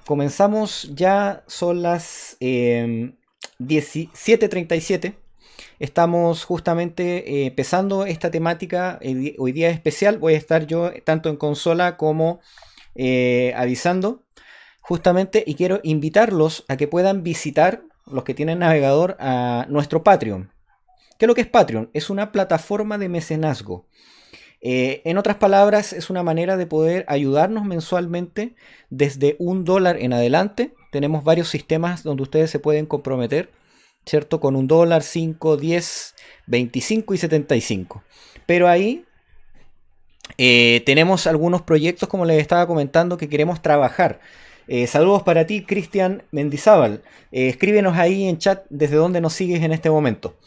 Comenzamos ya, son las 17:37. Estamos justamente empezando esta temática. Hoy día es especial. Voy a estar yo tanto en consola como avisando justamente, y quiero invitarlos a que puedan visitar, los que tienen navegador, a nuestro Patreon. ¿Qué es lo que es Patreon? Es una plataforma de mecenazgo. En otras palabras, es una manera de poder ayudarnos mensualmente desde $1 en adelante. Tenemos varios sistemas donde ustedes se pueden comprometer, ¿cierto? Con $1, 5, 10, 25 y 75. Pero ahí tenemos algunos proyectos, como les estaba comentando, que queremos trabajar. Saludos para ti, Cristian Mendizábal. Escríbenos ahí en chat desde donde nos sigues en este momento.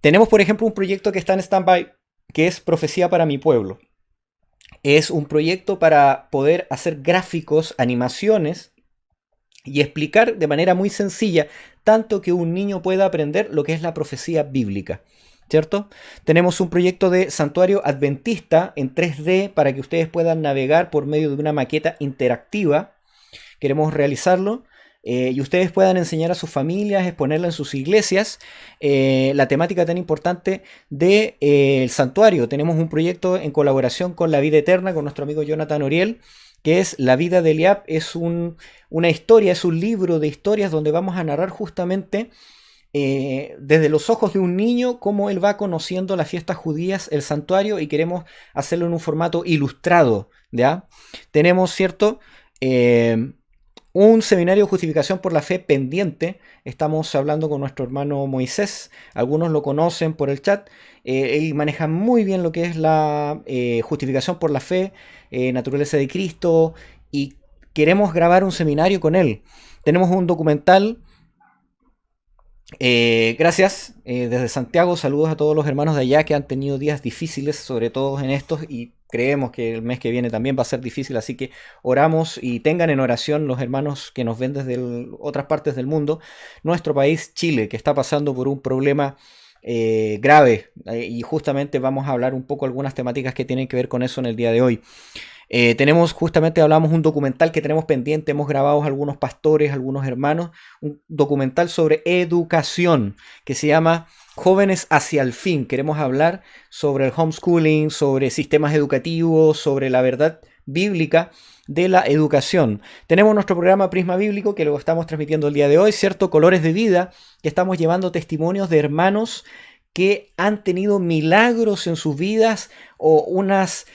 Tenemos, por ejemplo, un proyecto que está en stand-by, que es Profecía para mi pueblo. Es un proyecto para poder hacer gráficos, animaciones y explicar de manera muy sencilla, tanto que un niño pueda aprender lo que es la profecía bíblica, ¿cierto? Tenemos un proyecto de santuario adventista en 3D para que ustedes puedan navegar por medio de una maqueta interactiva. Queremos realizarlo. Y ustedes puedan enseñar a sus familias, exponerla en sus iglesias, la temática tan importante del santuario. Tenemos un proyecto en colaboración con La Vida Eterna, con nuestro amigo Jonathan Oriel, que es La Vida de Eliab. Es una historia, es un libro de historias donde vamos a narrar justamente desde los ojos de un niño cómo él va conociendo las fiestas judías, el santuario, y queremos hacerlo en un formato ilustrado, ¿ya? Tenemos, ¿cierto? Un seminario de justificación por la fe pendiente. Estamos hablando con nuestro hermano Moisés. Algunos lo conocen por el chat. Él maneja muy bien lo que es la justificación por la fe, naturaleza de Cristo, y queremos grabar un seminario con él. Tenemos un documental. Gracias, desde Santiago. Saludos a todos los hermanos de allá que han tenido días difíciles, sobre todo en estos, y creemos que el mes que viene también va a ser difícil, así que oramos y tengan en oración los hermanos que nos ven desde otras partes del mundo. Nuestro país, Chile, que está pasando por un problema grave, y justamente vamos a hablar un poco algunas temáticas que tienen que ver con eso en el día de hoy. Tenemos, justamente hablamos un documental que tenemos pendiente, hemos grabado algunos pastores, algunos hermanos, un documental sobre educación que se llama Jóvenes hacia el fin. Queremos hablar sobre el homeschooling, sobre sistemas educativos, sobre la verdad bíblica de la educación. Tenemos nuestro programa Prisma Bíblico, que lo estamos transmitiendo el día de hoy, ¿cierto? Colores de Vida, que estamos llevando testimonios de hermanos que han tenido milagros en sus vidas, o unas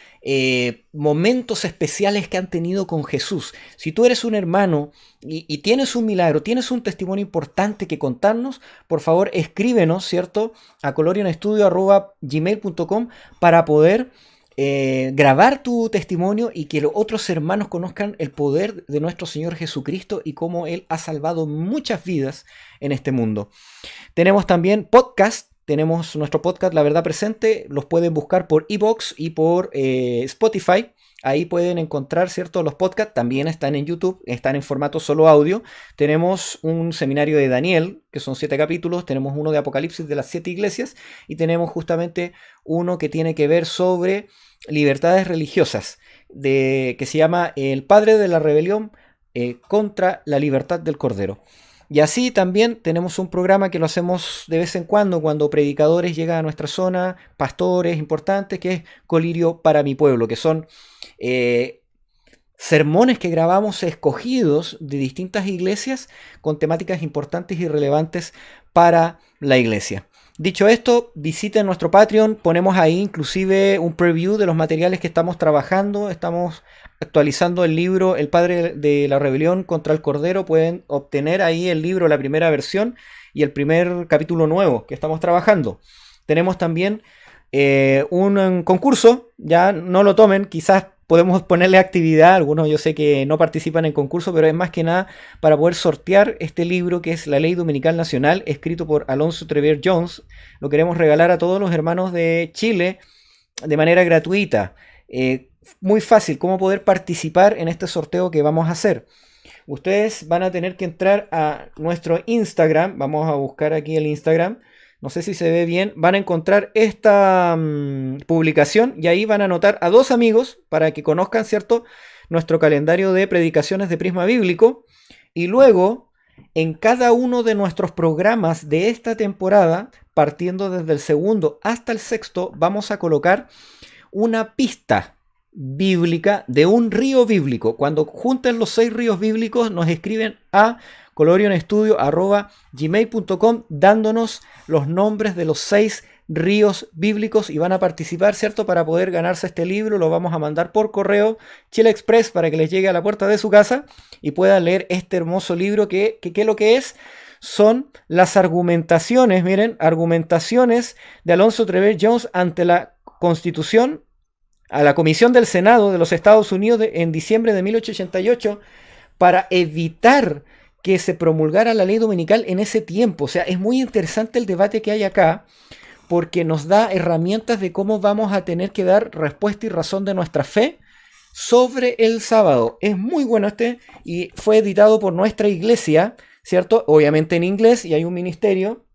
momentos especiales que han tenido con Jesús. Si tú eres un hermano y tienes un milagro, tienes un testimonio importante que contarnos, por favor escríbenos, ¿cierto? A colorionestudio@gmail.com para poder grabar tu testimonio y que los otros hermanos conozcan el poder de nuestro Señor Jesucristo y cómo Él ha salvado muchas vidas en este mundo. Tenemos también podcast. Tenemos nuestro podcast La Verdad Presente. Los pueden buscar por iVoox y por Spotify. Ahí pueden encontrar, ¿cierto? Los podcasts también están en YouTube, están en formato solo audio. Tenemos un seminario de Daniel, que son 7 capítulos. Tenemos uno de Apocalipsis de las 7 iglesias. Y tenemos justamente uno que tiene que ver sobre libertades religiosas, que se llama El Padre de la Rebelión contra la Libertad del Cordero. Y así también tenemos un programa que lo hacemos de vez en cuando predicadores llegan a nuestra zona, pastores importantes, que es Colirio para mi pueblo, que son sermones que grabamos escogidos de distintas iglesias con temáticas importantes y relevantes para la iglesia. Dicho esto, visiten nuestro Patreon, ponemos ahí inclusive un preview de los materiales que estamos trabajando. Estamos actualizando el libro El Padre de la Rebelión contra el Cordero. Pueden obtener ahí el libro, la primera versión y el primer capítulo nuevo que estamos trabajando. Tenemos también un concurso, ya no lo tomen, quizás podemos ponerle actividad. Algunos yo sé que no participan en concurso, pero es más que nada para poder sortear este libro que es La Ley Dominical Nacional, escrito por Alonso Trevier Jones. Lo queremos regalar a todos los hermanos de Chile de manera gratuita. Muy fácil cómo poder participar en este sorteo que vamos a hacer. Ustedes van a tener que entrar a nuestro Instagram. Vamos a buscar aquí el Instagram. No sé si se ve bien. Van a encontrar esta publicación y ahí van a anotar a dos amigos para que conozcan, ¿cierto?, nuestro calendario de predicaciones de Prisma Bíblico. Y luego, en cada uno de nuestros programas de esta temporada, partiendo desde el segundo hasta el sexto, vamos a colocar una pista bíblica de un río bíblico. Cuando junten los 6 ríos bíblicos, nos escriben a colorionestudio@gmail.com dándonos los nombres de los 6 ríos bíblicos y van a participar, ¿cierto? Para poder ganarse este libro, lo vamos a mandar por correo Chile Express para que les llegue a la puerta de su casa y puedan leer este hermoso libro que lo que es son las argumentaciones, miren, argumentaciones de Alonzo Trever Jones ante la Constitución, a la Comisión del Senado de los Estados Unidos en diciembre de 1888 para evitar que se promulgara la ley dominical en ese tiempo. O sea, es muy interesante el debate que hay acá porque nos da herramientas de cómo vamos a tener que dar respuesta y razón de nuestra fe sobre el sábado. Es muy bueno y fue editado por nuestra iglesia, ¿cierto? Obviamente en inglés y hay un ministerio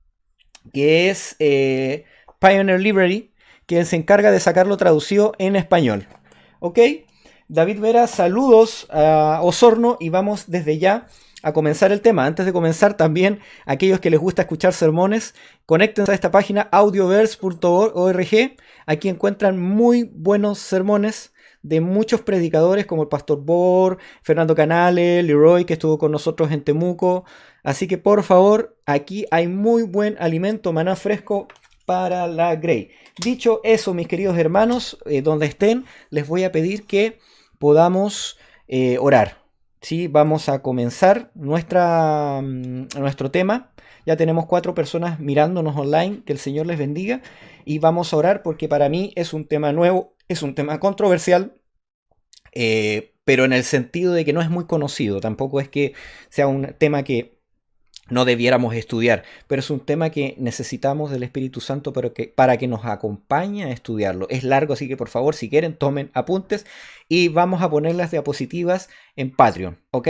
que es Pioneer Library, que se encarga de sacarlo traducido en español. ¿Ok? David Vera, saludos a Osorno y vamos desde ya a comenzar el tema. Antes de comenzar, también aquellos que les gusta escuchar sermones, conéctense a esta página audioverse.org. Aquí encuentran muy buenos sermones de muchos predicadores como el Pastor Bor, Fernando Canales, Leroy, que estuvo con nosotros en Temuco. Así que por favor, aquí hay muy buen alimento, maná fresco para la Grey. Dicho eso, mis queridos hermanos, donde estén, les voy a pedir que podamos orar. ¿Sí? Vamos a comenzar nuestro tema. Ya tenemos 4 personas mirándonos online. Que el Señor les bendiga. Y vamos a orar porque para mí es un tema nuevo, es un tema controversial, pero en el sentido de que no es muy conocido. Tampoco es que sea un tema que no debiéramos estudiar, pero es un tema que necesitamos del Espíritu Santo para que nos acompañe a estudiarlo. Es largo, así que por favor, si quieren, tomen apuntes y vamos a poner las diapositivas en Patreon, ¿ok?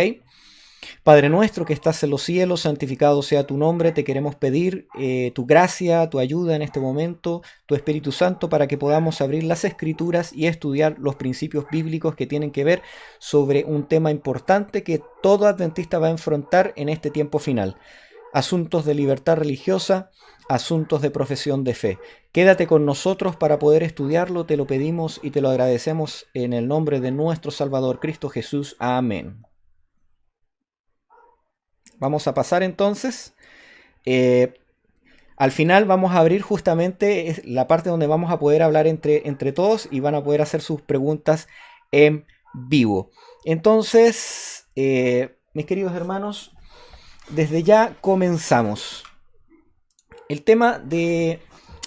Padre nuestro que estás en los cielos, santificado sea tu nombre. Te queremos pedir tu gracia, tu ayuda en este momento, tu Espíritu Santo, para que podamos abrir las Escrituras y estudiar los principios bíblicos que tienen que ver sobre un tema importante que todo adventista va a enfrentar en este tiempo final. Asuntos de libertad religiosa, asuntos de profesión de fe. Quédate con nosotros para poder estudiarlo, te lo pedimos y te lo agradecemos en el nombre de nuestro Salvador Cristo Jesús. Amén. Vamos a pasar entonces. Al final vamos a abrir justamente la parte donde vamos a poder hablar entre todos y van a poder hacer sus preguntas en vivo. Entonces, mis queridos hermanos, desde ya comenzamos. El tema de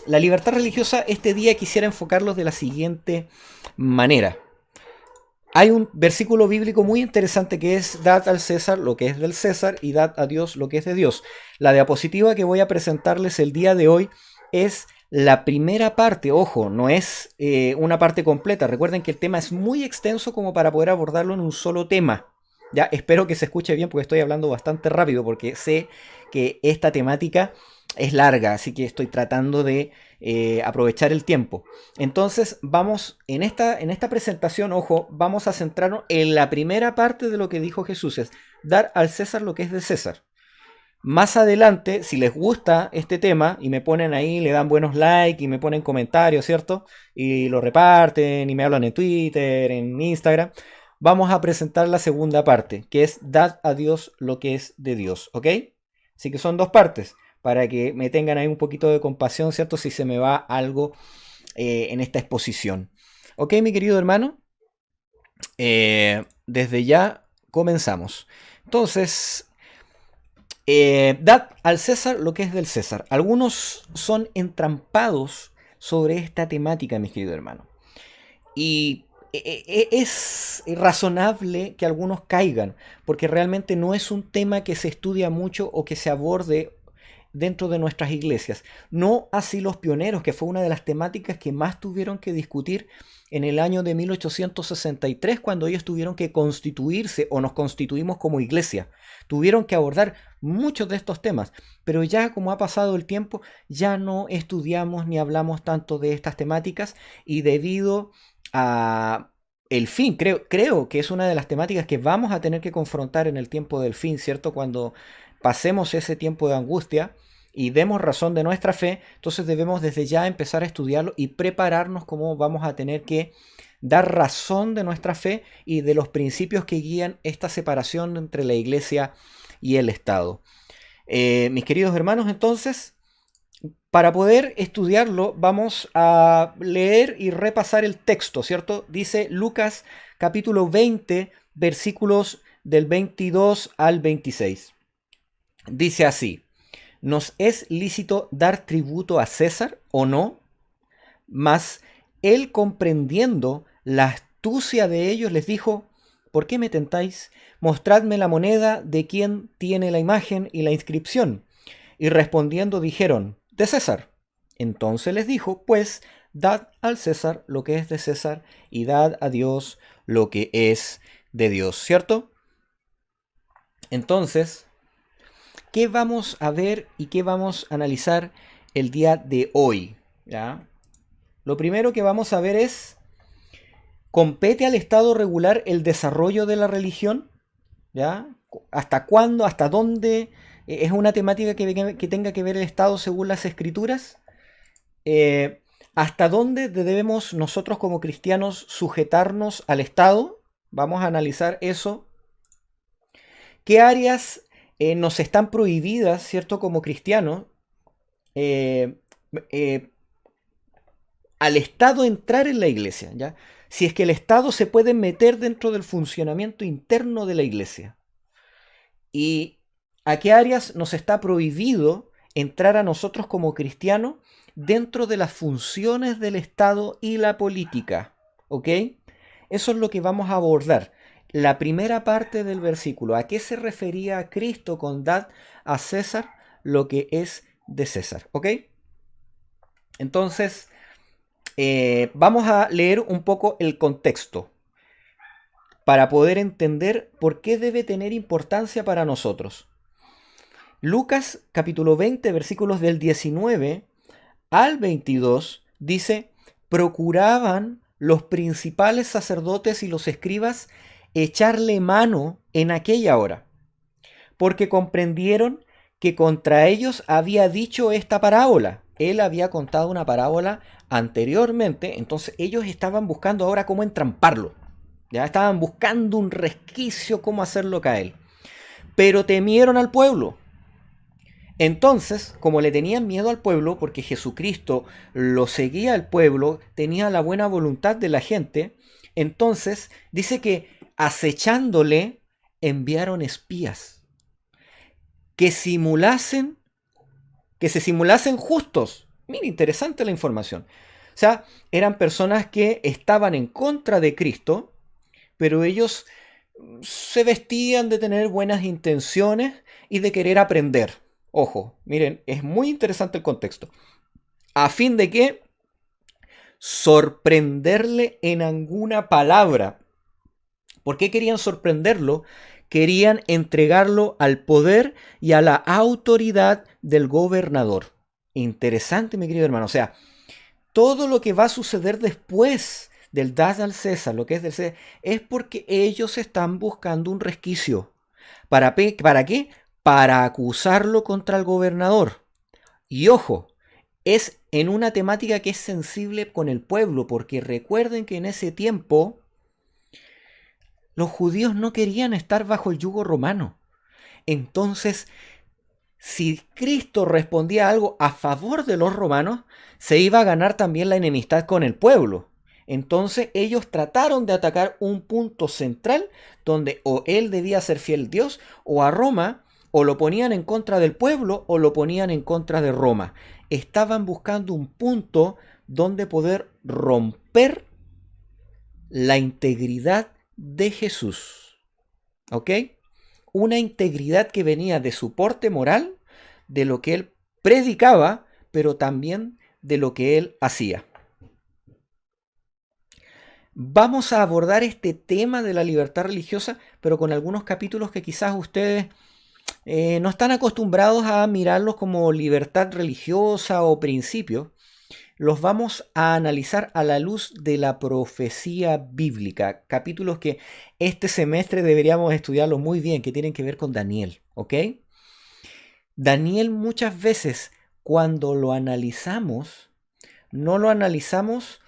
la libertad religiosa, este día quisiera enfocarlos de la siguiente manera. Hay un versículo bíblico muy interesante que es: dad al César lo que es del César y dad a Dios lo que es de Dios. La diapositiva que voy a presentarles el día de hoy es la primera parte. Ojo, no es una parte completa. Recuerden que el tema es muy extenso como para poder abordarlo en un solo tema. Ya, espero que se escuche bien porque estoy hablando bastante rápido porque sé que esta temática es larga, así que estoy tratando de aprovechar el tiempo. Entonces vamos, en esta presentación, ojo, vamos a centrarnos en la primera parte de lo que dijo Jesús, es dar al César lo que es de César. Más adelante, si les gusta este tema y me ponen ahí, le dan buenos likes y me ponen comentarios, ¿cierto? Y lo reparten y me hablan en Twitter, en Instagram, vamos a presentar la segunda parte, que es dad a Dios lo que es de Dios, ¿ok? Así que son 2 partes, para que me tengan ahí un poquito de compasión, ¿cierto? Si se me va algo en esta exposición. ¿Ok, mi querido hermano? Desde ya comenzamos. Entonces, dad al César lo que es del César. Algunos son entrampados sobre esta temática, mis queridos hermanos. Y es razonable que algunos caigan, porque realmente no es un tema que se estudia mucho o que se aborde dentro de nuestras iglesias. No así los pioneros, que fue una de las temáticas que más tuvieron que discutir en el año de 1863, cuando ellos tuvieron que constituirse o nos constituimos como iglesia. Tuvieron que abordar muchos de estos temas, pero ya como ha pasado el tiempo, ya no estudiamos ni hablamos tanto de estas temáticas y debido a el fin, creo que es una de las temáticas que vamos a tener que confrontar en el tiempo del fin, ¿cierto? Cuando pasemos ese tiempo de angustia y demos razón de nuestra fe, entonces debemos desde ya empezar a estudiarlo y prepararnos cómo vamos a tener que dar razón de nuestra fe y de los principios que guían esta separación entre la iglesia y el Estado. Mis queridos hermanos, entonces, para poder estudiarlo, vamos a leer y repasar el texto, ¿cierto? Dice Lucas capítulo 20, versículos del 22 al 26. Dice así: ¿nos es lícito dar tributo a César o no? Mas él, comprendiendo la astucia de ellos, les dijo: ¿por qué me tentáis? Mostradme la moneda de quien tiene la imagen y la inscripción. Y respondiendo dijeron: de César. Entonces les dijo: pues dad al César lo que es de César y dad a Dios lo que es de Dios, ¿cierto? Entonces, ¿qué vamos a ver y qué vamos a analizar el día de hoy? ¿Ya? Lo primero que vamos a ver es: ¿compete al Estado regular el desarrollo de la religión? ¿Ya? ¿Hasta cuándo? ¿Hasta dónde? ¿Es una temática que tenga que ver el Estado según las Escrituras? ¿Hasta dónde debemos nosotros como cristianos sujetarnos al Estado? Vamos a analizar eso. ¿Qué áreas nos están prohibidas, cierto, como cristianos, eh, eh, al Estado entrar en la iglesia? ¿Ya? Si es que el Estado se puede meter dentro del funcionamiento interno de la iglesia. ¿Y a qué áreas nos está prohibido entrar a nosotros como cristianos dentro de las funciones del Estado y la política? ¿Ok? Eso es lo que vamos a abordar. La primera parte del versículo: ¿a qué se refería Cristo con dad a César lo que es de César? ¿Ok? Entonces, vamos a leer un poco el contexto para poder entender por qué debe tener importancia para nosotros. Lucas capítulo 20, versículos del 19 al 22 dice: procuraban los principales sacerdotes y los escribas echarle mano en aquella hora, porque comprendieron que contra ellos había dicho esta parábola. Él había contado una parábola anteriormente, entonces ellos estaban buscando ahora cómo entramparlo. Ya estaban buscando un resquicio, cómo hacerlo caer. Pero temieron al pueblo. Entonces, como le tenían miedo al pueblo, porque Jesucristo lo seguía al pueblo, tenía la buena voluntad de la gente, entonces dice que acechándole enviaron espías que simulasen, que se simulasen justos. Mira, interesante la información. O sea, eran personas que estaban en contra de Cristo, pero ellos se vestían de tener buenas intenciones y de querer aprender. Ojo, miren, es muy interesante el contexto. A fin de que sorprenderle en alguna palabra. ¿Por qué querían sorprenderlo? Querían entregarlo al poder y a la autoridad del gobernador. Interesante, mi querido hermano. O sea, todo lo que va a suceder después del dad al César, lo que es del César, es porque ellos están buscando un resquicio. ¿Para qué? Para acusarlo contra el gobernador. Y ojo, es en una temática que es sensible con el pueblo, porque recuerden que en ese tiempo los judíos no querían estar bajo el yugo romano. Entonces, si Cristo respondía algo a favor de los romanos, se iba a ganar también la enemistad con el pueblo. Entonces ellos trataron de atacar un punto central donde o él debía ser fiel a Dios o a Roma, o lo ponían en contra del pueblo o lo ponían en contra de Roma. Estaban buscando un punto donde poder romper la integridad de Jesús. ¿Ok? Una integridad que venía de su porte moral, de lo que él predicaba, pero también de lo que él hacía. Vamos a abordar este tema de la libertad religiosa, pero con algunos capítulos que quizás ustedes no están acostumbrados a mirarlos como libertad religiosa o principios. los vamos a analizar a la luz de la profecía bíblica, capítulos que este semestre deberíamos estudiarlos muy bien, que tienen que ver con Daniel, ¿ok? Daniel muchas veces cuando lo analizamos, no lo analizamos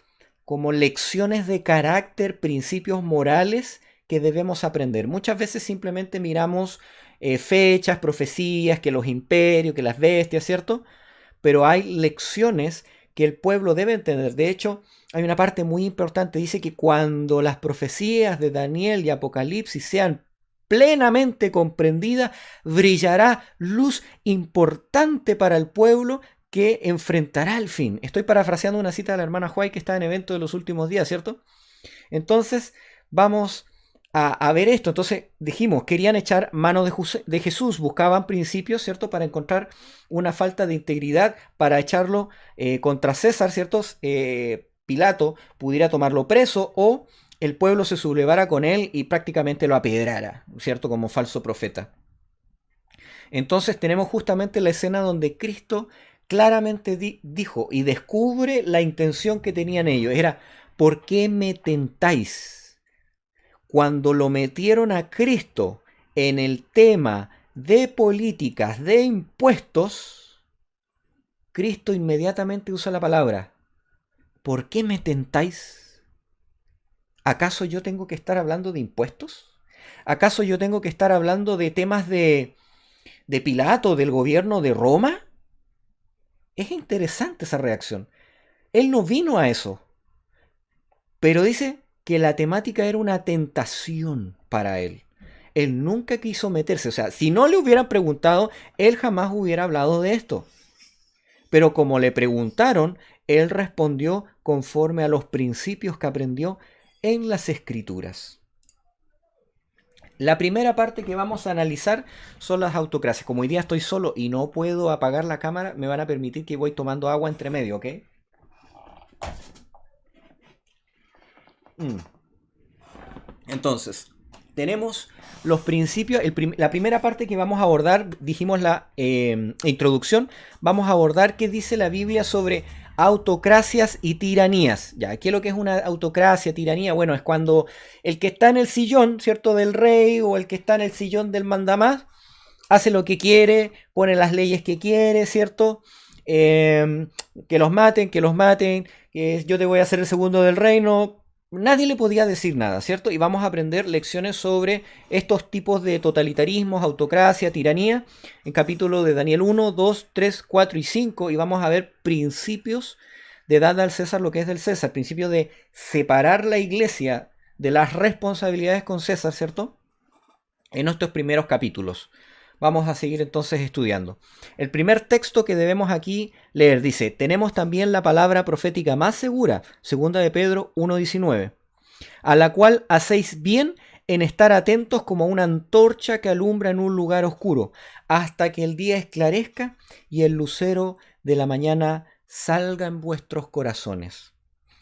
como lecciones de carácter, principios morales que debemos aprender. Muchas veces simplemente miramos fechas, profecías, que los imperios, que las bestias, ¿cierto? Pero hay lecciones que el pueblo debe entender. De hecho, hay una parte muy importante, dice que cuando las profecías de Daniel y Apocalipsis sean plenamente comprendidas, brillará luz importante para el pueblo que enfrentará el fin. Estoy parafraseando una cita de la hermana White que está en evento de los últimos días, ¿cierto? Entonces, vamos a ver esto. Entonces, dijimos, querían echar mano de Jesús, buscaban principios, ¿cierto? Para encontrar una falta de integridad, para echarlo contra César, ¿cierto? Pilato pudiera tomarlo preso o el pueblo se sublevara con él y prácticamente lo apedrara, ¿cierto? Como falso profeta. Entonces tenemos justamente la escena donde Cristo claramente dijo y descubre la intención que tenían ellos. Era, ¿por qué me tentáis? Cuando lo metieron a Cristo en el tema de políticas, de impuestos, Cristo inmediatamente usa la palabra, ¿por qué me tentáis? ¿Acaso yo tengo que estar hablando de impuestos? ¿Acaso yo tengo que estar hablando de temas de Pilato, del gobierno de Roma? Es interesante esa reacción. Él no vino a eso, pero dice que la temática era una tentación para él. Él nunca quiso meterse, o sea, si no le hubieran preguntado, él jamás hubiera hablado de esto. Pero como le preguntaron, él respondió conforme a los principios que aprendió en las Escrituras. La primera parte que vamos a analizar son las autocracias. Como hoy día estoy solo y no puedo apagar la cámara, me van a permitir que voy tomando agua entre medio, ¿ok? Entonces, tenemos los principios. La primera parte que vamos a abordar, dijimos la introducción, vamos a abordar qué dice la Biblia sobre autocracias y tiranías. Ya, ¿qué es lo que es una autocracia, tiranía? Bueno, es cuando el que está en el sillón, ¿cierto? Del rey o el que está en el sillón del mandamás hace lo que quiere, pone las leyes que quiere, ¿cierto? Que los maten, que yo te voy a hacer el segundo del reino. Nadie le podía decir nada, ¿cierto? Y vamos a aprender lecciones sobre estos tipos de totalitarismos, autocracia, tiranía, en capítulo de Daniel 1, 2, 3, 4 y 5, y vamos a ver principios de dar al César lo que es del César, principio de separar la iglesia de las responsabilidades con César, ¿cierto? En estos primeros capítulos. Vamos a seguir entonces estudiando. El primer texto que debemos aquí leer dice, tenemos también la palabra profética más segura, segunda de Pedro 1:19, a la cual hacéis bien en estar atentos como una antorcha que alumbra en un lugar oscuro, hasta que el día esclarezca y el lucero de la mañana salga en vuestros corazones.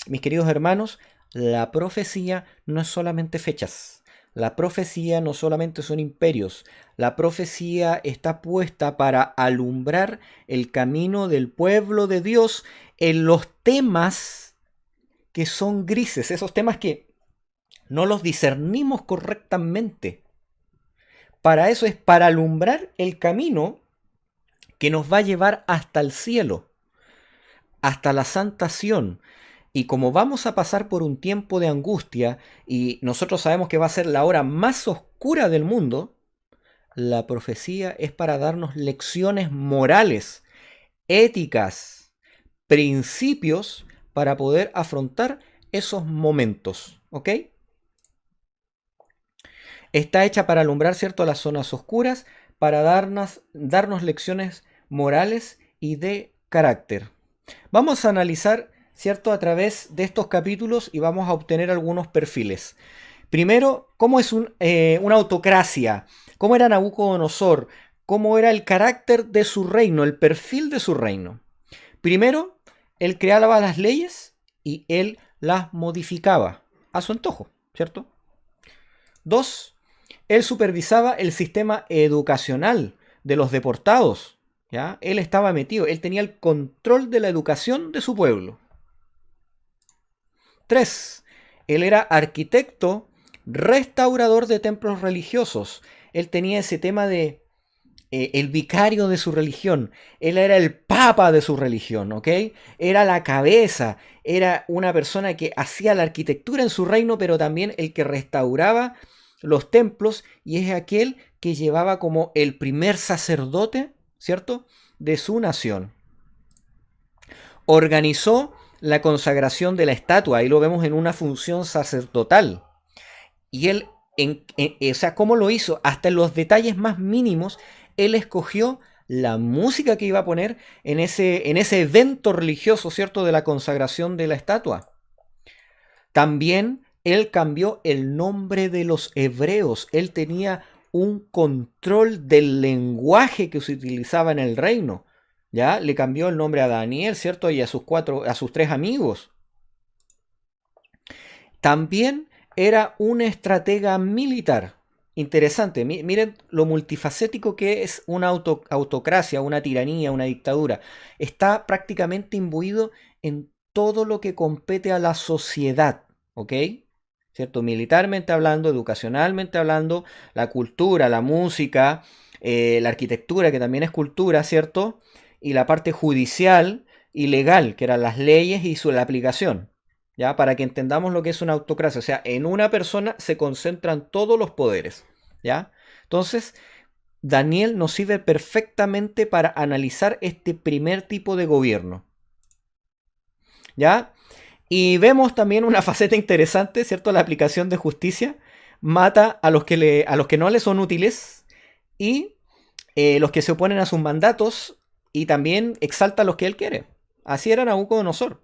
Mis queridos hermanos, la profecía no es solamente fechas. La profecía no solamente son imperios, la profecía está puesta para alumbrar el camino del pueblo de Dios en los temas que son grises, esos temas que no los discernimos correctamente. Para eso es para alumbrar el camino que nos va a llevar hasta el cielo, hasta la santa Sión. Y como vamos a pasar por un tiempo de angustia y nosotros sabemos que va a ser la hora más oscura del mundo, la profecía es para darnos lecciones morales, éticas, principios para poder afrontar esos momentos, ¿ok? Está hecha para alumbrar, ¿cierto?, las zonas oscuras, para darnos lecciones morales y de carácter. Vamos a analizar, ¿cierto?, a través de estos capítulos y vamos a obtener algunos perfiles. Primero, ¿cómo es una autocracia? ¿Cómo era Nabucodonosor? ¿Cómo era el carácter de su reino, el perfil de su reino? Primero, él creaba las leyes y él las modificaba a su antojo, ¿cierto? Dos, él supervisaba el sistema educacional de los deportados. ¿Ya? Él estaba metido, él tenía el control de la educación de su pueblo. 3. Él era arquitecto, restaurador de templos religiosos. Él tenía ese tema de el vicario de su religión. Él era el papa de su religión, ¿ok? Era la cabeza, era una persona que hacía la arquitectura en su reino, pero también el que restauraba los templos, y es aquel que llevaba como el primer sacerdote, ¿cierto?, de su nación. Organizó la consagración de la estatua, ahí lo vemos en una función sacerdotal. Y él, o sea, ¿cómo lo hizo? Hasta en los detalles más mínimos, él escogió la música que iba a poner en ese evento religioso, ¿cierto?, de la consagración de la estatua. También él cambió el nombre de los hebreos. Él tenía un control del lenguaje que se utilizaba en el reino. ¿Ya? Le cambió el nombre a Daniel, ¿cierto? Y a sus 3 amigos. También era un estratega militar. Interesante, miren lo multifacético que es una autocracia, una tiranía, una dictadura. Está prácticamente imbuido en todo lo que compete a la sociedad, ¿ok? ¿Cierto? Militarmente hablando, educacionalmente hablando, la cultura, la música, la arquitectura, que también es cultura, ¿cierto? Y la parte judicial y legal, que eran las leyes y la aplicación. ¿Ya? Para que entendamos lo que es una autocracia. O sea, en una persona se concentran todos los poderes. ¿Ya? Entonces, Daniel nos sirve perfectamente para analizar este primer tipo de gobierno. ¿Ya? Y vemos también una faceta interesante, ¿cierto? La aplicación de justicia mata a los que no le son útiles y los que se oponen a sus mandatos, y también exalta a los que él quiere. Así era Nabucodonosor.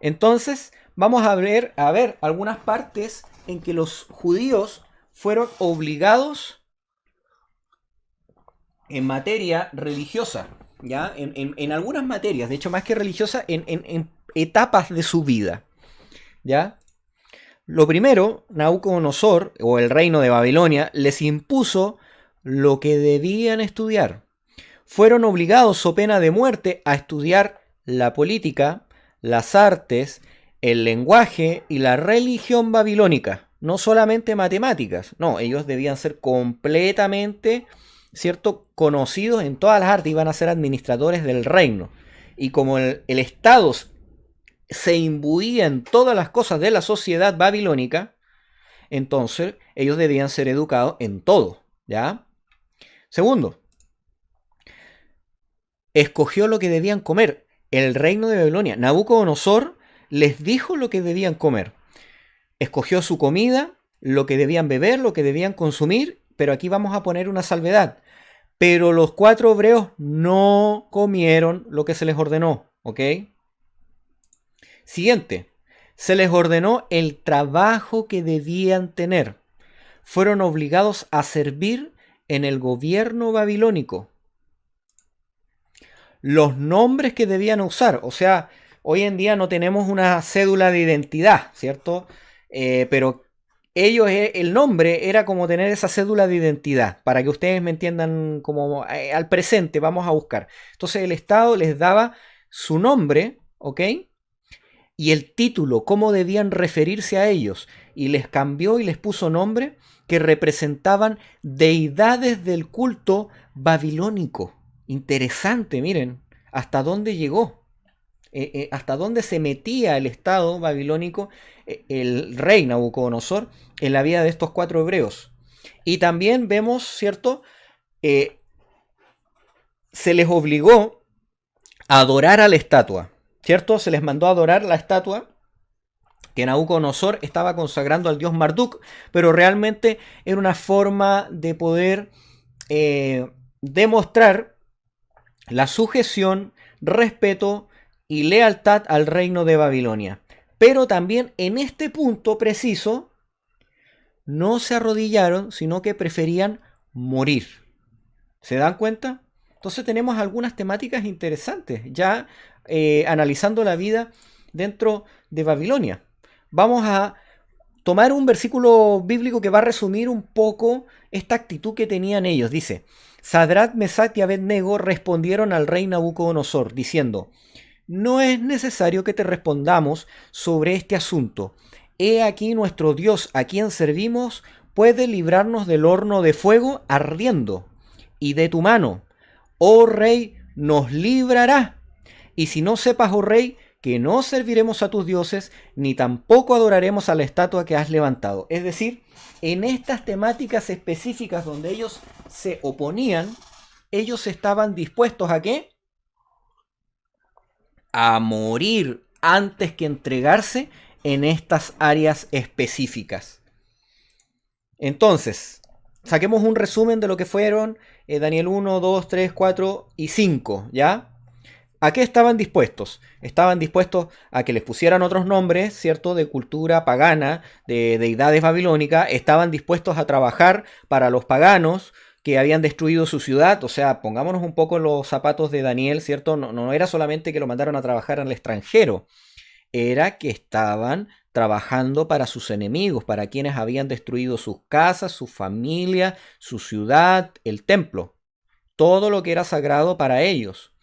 Entonces, vamos a ver algunas partes en que los judíos fueron obligados en materia religiosa, ¿ya? En algunas materias, de hecho, más que religiosa, en etapas de su vida, ¿ya? Lo primero, Nabucodonosor, o el reino de Babilonia, les impuso lo que debían estudiar. Fueron obligados, so pena de muerte, a estudiar la política, las artes, el lenguaje y la religión babilónica. No solamente matemáticas, no, ellos debían ser completamente, ¿cierto?, conocidos en todas las artes, iban a ser administradores del reino. Y como el Estado se imbuía en todas las cosas de la sociedad babilónica, entonces ellos debían ser educados en todo, ¿ya? Segundo, escogió lo que debían comer. El reino de Babilonia, Nabucodonosor, les dijo lo que debían comer. Escogió su comida, lo que debían beber, lo que debían consumir, pero aquí vamos a poner una salvedad. Pero los 4 hebreos no comieron lo que se les ordenó, ¿ok? Siguiente, se les ordenó el trabajo que debían tener. Fueron obligados a servir en el gobierno babilónico. Los nombres que debían usar, o sea, hoy en día no tenemos una cédula de identidad, ¿cierto? Pero ellos, el nombre era como tener esa cédula de identidad, para que ustedes me entiendan como al presente, vamos a buscar. Entonces el Estado les daba su nombre, ¿ok? Y el título, cómo debían referirse a ellos, y les cambió y les puso nombre que representaban deidades del culto babilónico. Interesante, miren, hasta dónde llegó, hasta dónde se metía el Estado babilónico, el rey Nabucodonosor, en la vida de estos 4 hebreos. Y también vemos, ¿cierto? Se les obligó a adorar a la estatua, ¿cierto? Se les mandó a adorar la estatua que Nabucodonosor estaba consagrando al dios Marduk, pero realmente era una forma de poder demostrar la sujeción, respeto y lealtad al reino de Babilonia. Pero también en este punto preciso no se arrodillaron, sino que preferían morir. ¿Se dan cuenta? Entonces tenemos algunas temáticas interesantes, ya analizando la vida dentro de Babilonia. Vamos a tomar un versículo bíblico que va a resumir un poco esta actitud que tenían ellos. Dice, Sadrat, Mesach y Abed-Nego respondieron al rey Nabucodonosor, diciendo: no es necesario que te respondamos sobre este asunto. He aquí nuestro Dios, a quien servimos, puede librarnos del horno de fuego ardiendo, y de tu mano, oh rey, nos librará. Y si no sepas, oh rey, que no serviremos a tus dioses, ni tampoco adoraremos a la estatua que has levantado. Es decir, en estas temáticas específicas donde ellos se oponían, ellos estaban dispuestos ¿a qué? A morir antes que entregarse en estas áreas específicas. Entonces, saquemos un resumen de lo que fueron Daniel 1, 2, 3, 4 y 5, ¿ya? ¿A qué estaban dispuestos? Estaban dispuestos a que les pusieran otros nombres, ¿cierto? De cultura pagana, de deidades babilónicas. Estaban dispuestos a trabajar para los paganos que habían destruido su ciudad. O sea, pongámonos un poco en los zapatos de Daniel, ¿cierto? No era solamente que lo mandaron a trabajar al extranjero. Era que estaban trabajando para sus enemigos, para quienes habían destruido sus casas, su familia, su ciudad, el templo. Todo lo que era sagrado para ellos.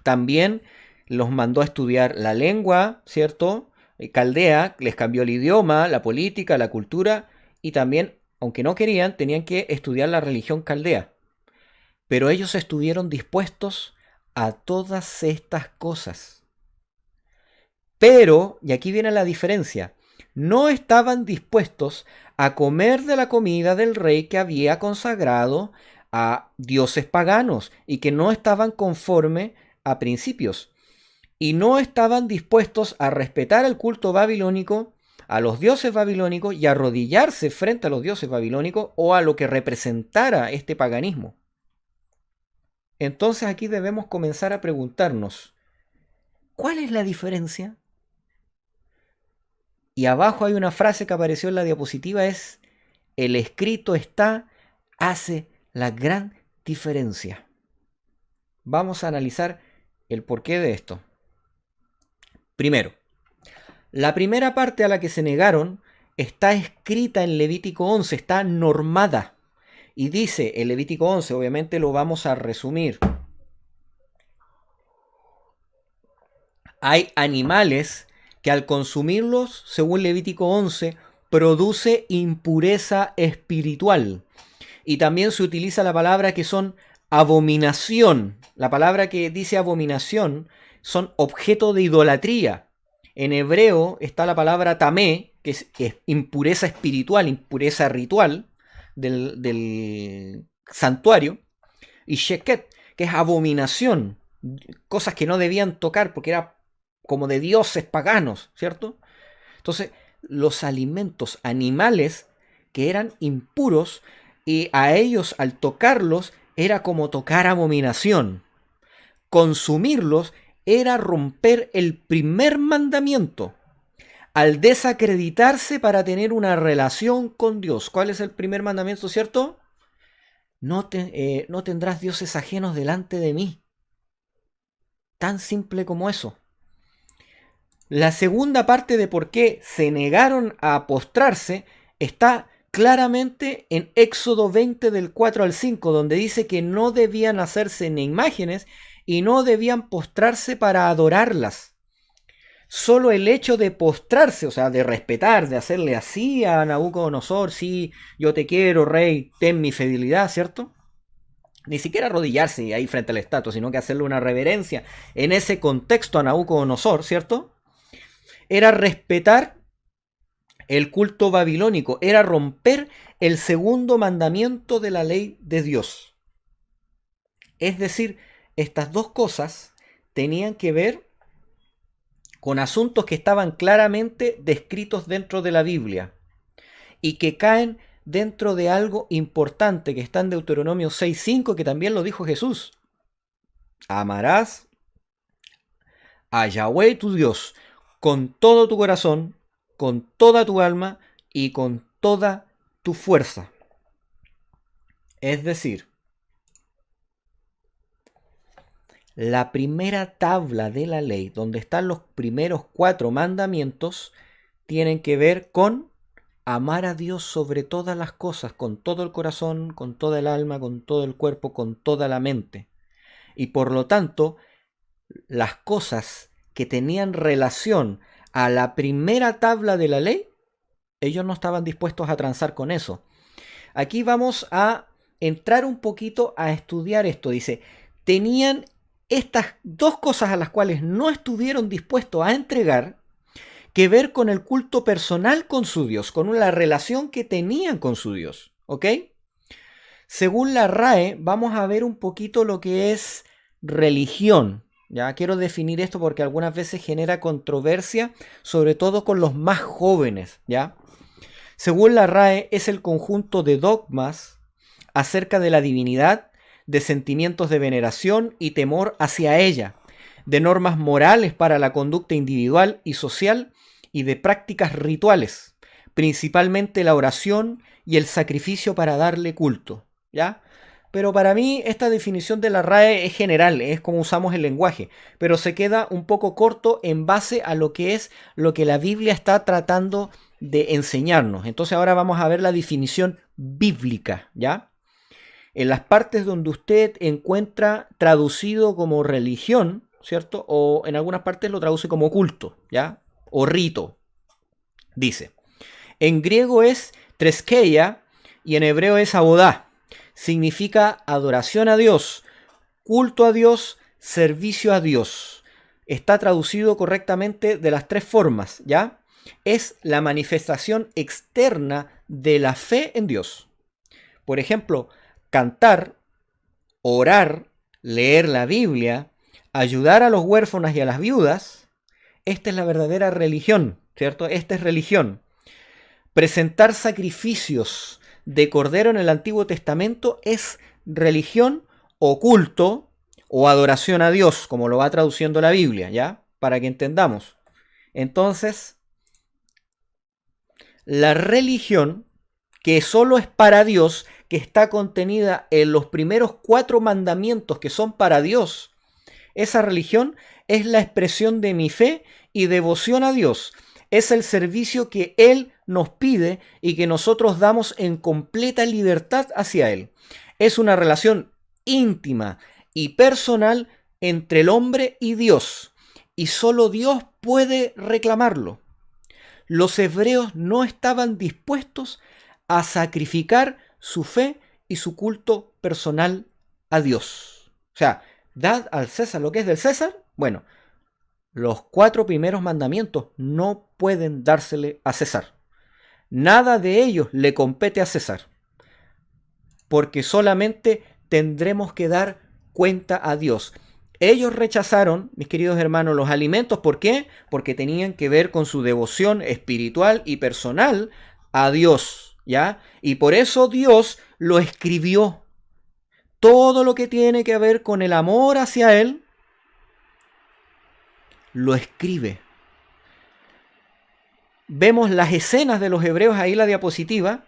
También los mandó a estudiar la lengua, ¿cierto? Caldea, les cambió el idioma, la política, la cultura, y también, aunque no querían, tenían que estudiar la religión caldea. Pero ellos estuvieron dispuestos a todas estas cosas. Pero, y aquí viene la diferencia, no estaban dispuestos a comer de la comida del rey que había consagrado a dioses paganos y que no estaban conforme a principios, y no estaban dispuestos a respetar el culto babilónico, a los dioses babilónicos y a arrodillarse frente a los dioses babilónicos o a lo que representara este paganismo. Entonces aquí debemos comenzar a preguntarnos, ¿cuál es la diferencia? Y abajo hay una frase que apareció en la diapositiva, es: el escrito está, hace la gran diferencia. Vamos a analizar el porqué de esto. Primero, la primera parte a la que se negaron está escrita en Levítico 11, está normada. Y dice el Levítico 11, obviamente lo vamos a resumir. Hay animales que al consumirlos, según Levítico 11, produce impureza espiritual. Y también se utiliza la palabra que son abominación. La palabra que dice abominación son objeto de idolatría. En hebreo está la palabra tamé, que es impureza espiritual, impureza ritual del santuario. Y sheket, que es abominación, cosas que no debían tocar porque era como de dioses paganos, ¿cierto? Entonces, los alimentos animales que eran impuros, y a ellos al tocarlos era como tocar abominación. Consumirlos era romper el primer mandamiento al desacreditarse para tener una relación con Dios. ¿Cuál es el primer mandamiento, cierto? No tendrás dioses ajenos delante de mí. Tan simple como eso. La segunda parte de por qué se negaron a postrarse está claramente en Éxodo 20 del 4 al 5, donde dice que no debían hacerse ni imágenes y no debían postrarse para adorarlas. Solo el hecho de postrarse, o sea, de respetar, de hacerle así a Nabucodonosor: sí, yo te quiero, rey, ten mi fidelidad, ¿cierto? Ni siquiera arrodillarse ahí frente a la estatua, sino que hacerle una reverencia en ese contexto a Nabucodonosor, ¿cierto? Era respetar el culto babilónico, era romper el segundo mandamiento de la ley de Dios. Es decir, estas dos cosas tenían que ver con asuntos que estaban claramente descritos dentro de la Biblia y que caen dentro de algo importante que está en Deuteronomio 6:5, que también lo dijo Jesús. Amarás a Yahweh tu Dios con todo tu corazón, con toda tu alma y con toda tu fuerza. Es decir, la primera tabla de la ley, donde están los primeros 4 mandamientos, tienen que ver con amar a Dios sobre todas las cosas, con todo el corazón, con toda el alma, con todo el cuerpo, con toda la mente. Y por lo tanto, las cosas que tenían relación a la primera tabla de la ley, ellos no estaban dispuestos a transar con eso. Aquí vamos a entrar un poquito a estudiar esto. Dice, tenían estas dos cosas a las cuales no estuvieron dispuestos a entregar que ver con el culto personal con su Dios, con la relación que tenían con su Dios. ¿Ok? Según la RAE, vamos a ver un poquito lo que es religión. Ya quiero definir esto porque algunas veces genera controversia, sobre todo con los más jóvenes, ¿ya? Según la RAE, es el conjunto de dogmas acerca de la divinidad, de sentimientos de veneración y temor hacia ella, de normas morales para la conducta individual y social y de prácticas rituales, principalmente la oración y el sacrificio para darle culto, ¿ya? Pero para mí esta definición de la RAE es general, es como usamos el lenguaje, pero se queda un poco corto en base a lo que es lo que la Biblia está tratando de enseñarnos. Entonces ahora vamos a ver la definición bíblica, ¿ya? En las partes donde usted encuentra traducido como religión, ¿cierto? O en algunas partes lo traduce como culto, ¿ya? O rito, dice. En griego es treskeia y en hebreo es abodá. Significa adoración a Dios, culto a Dios, servicio a Dios. Está traducido correctamente de las tres formas, ¿ya? Es la manifestación externa de la fe en Dios. Por ejemplo, cantar, orar, leer la Biblia, ayudar a los huérfanos y a las viudas, esta es la verdadera religión, ¿cierto? Esta es religión. Presentar sacrificios de cordero en el Antiguo Testamento es religión o culto o adoración a Dios, como lo va traduciendo la Biblia, ¿ya? Para que entendamos. Entonces, la religión, que solo es para Dios, que está contenida en los primeros 4 mandamientos que son para Dios, esa religión es la expresión de mi fe y devoción a Dios. Es el servicio que Él nos pide y que nosotros damos en completa libertad hacia Él. Es una relación íntima y personal entre el hombre y Dios, y solo Dios puede reclamarlo. Los hebreos no estaban dispuestos a sacrificar su fe y su culto personal a Dios. O sea, dad al César lo que es del César. Bueno, los 4 primeros mandamientos no pueden dársele a César. Nada de ellos le compete a César, porque solamente tendremos que dar cuenta a Dios. Ellos rechazaron, mis queridos hermanos, los alimentos. ¿Por qué? Porque tenían que ver con su devoción espiritual y personal a Dios, ¿ya? Y por eso Dios lo escribió. Todo lo que tiene que ver con el amor hacia Él, lo escribe. Vemos las escenas de los hebreos ahí en la diapositiva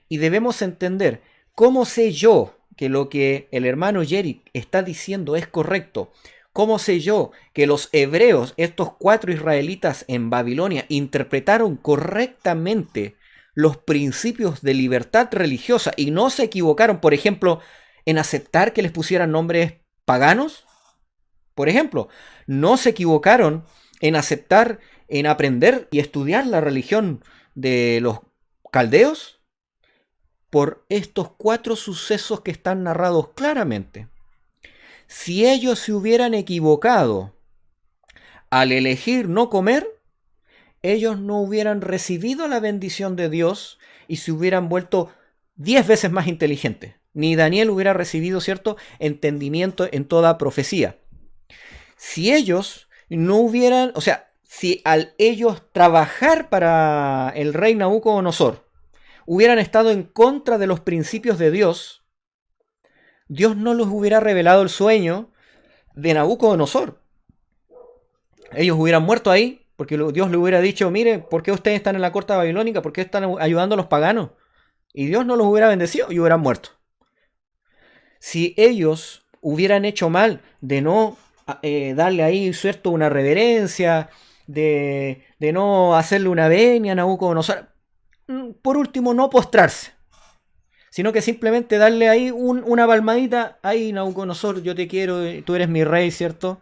y debemos entender cómo sé yo que lo que el hermano Jerry está diciendo es correcto. ¿Cómo sé yo que los hebreos, estos 4 israelitas en Babilonia, interpretaron correctamente los principios de libertad religiosa y no se equivocaron, por ejemplo, en aceptar que les pusieran nombres paganos? Por ejemplo, no se equivocaron en aceptar, en aprender y estudiar la religión de los caldeos por estos 4 sucesos que están narrados claramente. Si ellos se hubieran equivocado al elegir no comer, ellos no hubieran recibido la bendición de Dios y se hubieran vuelto 10 veces más inteligentes. Ni Daniel hubiera recibido cierto entendimiento en toda profecía. Si ellos no hubieran, o sea, si al ellos trabajar para el rey Nabucodonosor hubieran estado en contra de los principios de Dios, Dios no les hubiera revelado el sueño de Nabucodonosor. Ellos hubieran muerto ahí, porque Dios le hubiera dicho, mire, ¿por qué ustedes están en la corte babilónica? ¿Por qué están ayudando a los paganos? Y Dios no los hubiera bendecido y hubieran muerto. Si ellos hubieran hecho mal de no darle ahí, ¿cierto?, una reverencia, de no hacerle una venia a Nabucodonosor, por último, no postrarse, sino que simplemente darle ahí una palmadita, ahí Nabucodonosor, yo te quiero, tú eres mi rey, ¿cierto?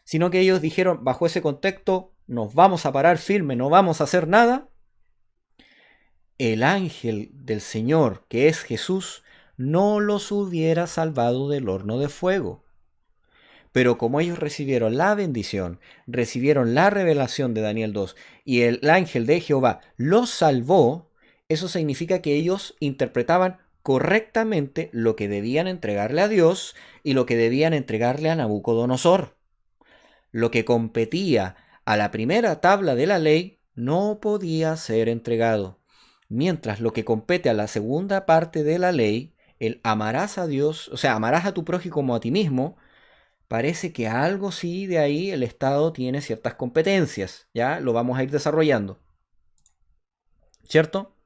Sino que ellos dijeron, bajo ese contexto, nos vamos a parar firme, no vamos a hacer nada. El ángel del Señor, que es Jesús, no los hubiera salvado del horno de fuego. Pero como ellos recibieron la bendición, recibieron la revelación de Daniel 2 y el ángel de Jehová los salvó, eso significa que ellos interpretaban correctamente lo que debían entregarle a Dios y lo que debían entregarle a Nabucodonosor. Lo que competía a la primera tabla de la ley no podía ser entregado, mientras lo que compete a la segunda parte de la ley, el amarás a Dios, o sea, amarás a tu prójimo como a ti mismo, parece que algo sí de ahí el Estado tiene ciertas competencias, ya lo vamos a ir desarrollando, ¿cierto?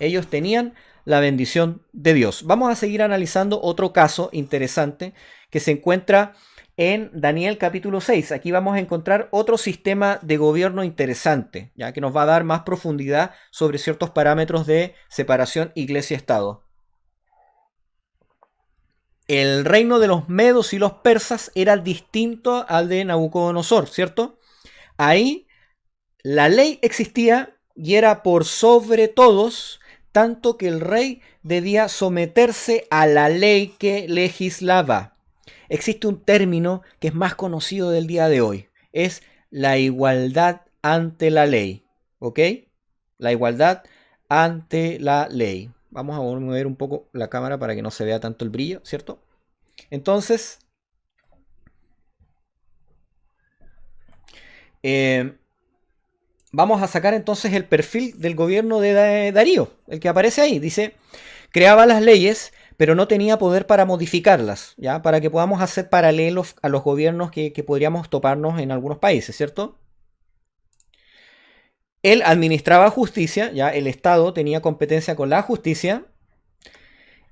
Ellos tenían la bendición de Dios. Vamos a seguir analizando otro caso interesante que se encuentra en Daniel capítulo 6. Aquí vamos a encontrar otro sistema de gobierno interesante, ya que nos va a dar más profundidad sobre ciertos parámetros de separación iglesia-estado. El reino de los medos y los persas era distinto al de Nabucodonosor, ¿cierto? Ahí la ley existía y era por sobre todos, tanto que el rey debía someterse a la ley que legislaba. Existe un término que es más conocido del día de hoy, es la igualdad ante la ley, ¿ok? La igualdad ante la ley. Vamos a mover un poco la cámara para que no se vea tanto el brillo, ¿cierto? Entonces, vamos a sacar entonces el perfil del gobierno de Darío, el que aparece ahí. Dice, creaba las leyes, pero no tenía poder para modificarlas, ¿ya? Para que podamos hacer paralelos a los gobiernos que podríamos toparnos en algunos países, ¿cierto? Él administraba justicia, ya el Estado tenía competencia con la justicia.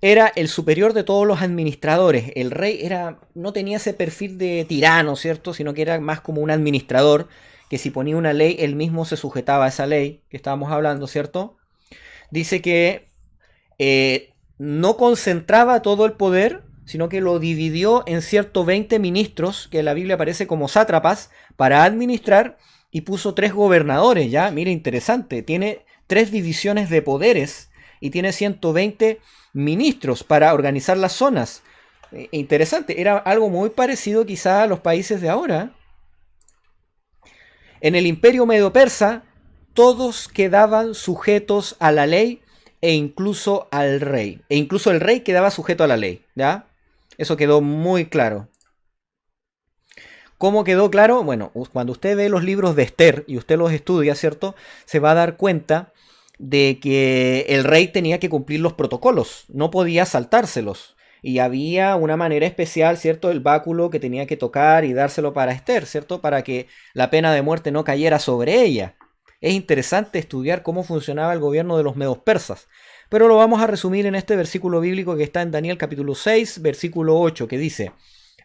Era el superior de todos los administradores. El rey no tenía ese perfil de tirano, ¿cierto? Sino que era más como un administrador, que si ponía una ley, él mismo se sujetaba a esa ley que estábamos hablando, ¿cierto? Dice que no concentraba todo el poder, sino que lo dividió en 120 ministros, que en la Biblia aparece como sátrapas, para administrar, y puso 3 gobernadores, ¿ya? Mira, interesante. Tiene 3 divisiones de poderes y tiene 120 ministros para organizar las zonas. Interesante, era algo muy parecido quizá a los países de ahora. En el imperio medo-persa, todos quedaban sujetos a la ley e incluso al rey. E incluso el rey quedaba sujeto a la ley, ¿ya? Eso quedó muy claro. ¿Cómo quedó claro? Bueno, cuando usted ve los libros de Esther y usted los estudia, ¿cierto? Se va a dar cuenta de que el rey tenía que cumplir los protocolos, no podía saltárselos. Y había una manera especial, ¿cierto? El báculo que tenía que tocar y dárselo para Esther, ¿cierto? Para que la pena de muerte no cayera sobre ella. Es interesante estudiar cómo funcionaba el gobierno de los medos persas. Pero lo vamos a resumir en este versículo bíblico que está en Daniel capítulo 6, versículo 8, que dice: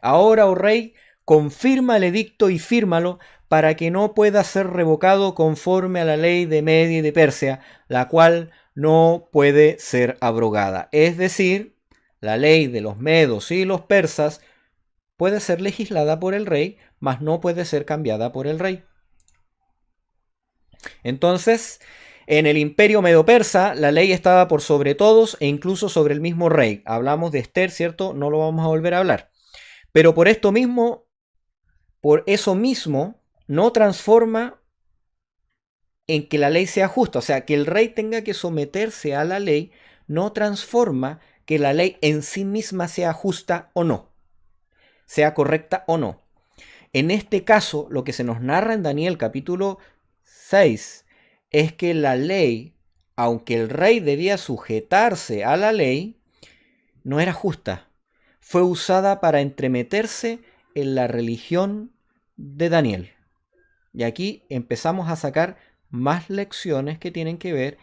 Ahora, oh rey, confirma el edicto y fírmalo para que no pueda ser revocado conforme a la ley de Media y de Persia, la cual no puede ser abrogada. Es decir, la ley de los medos y los persas puede ser legislada por el rey, mas no puede ser cambiada por el rey. Entonces, en el imperio medo-persa, la ley estaba por sobre todos e incluso sobre el mismo rey. Hablamos de Esther, ¿cierto? No lo vamos a volver a hablar. Pero por esto mismo, por eso mismo, no transforma en que la ley sea justa. O sea, que el rey tenga que someterse a la ley, no transforma que la ley en sí misma sea justa o no, sea correcta o no. En este caso, lo que se nos narra en Daniel capítulo 6 es que la ley, aunque el rey debía sujetarse a la ley, no era justa. Fue usada para entremeterse en la religión de Daniel. Y aquí empezamos a sacar más lecciones que tienen que ver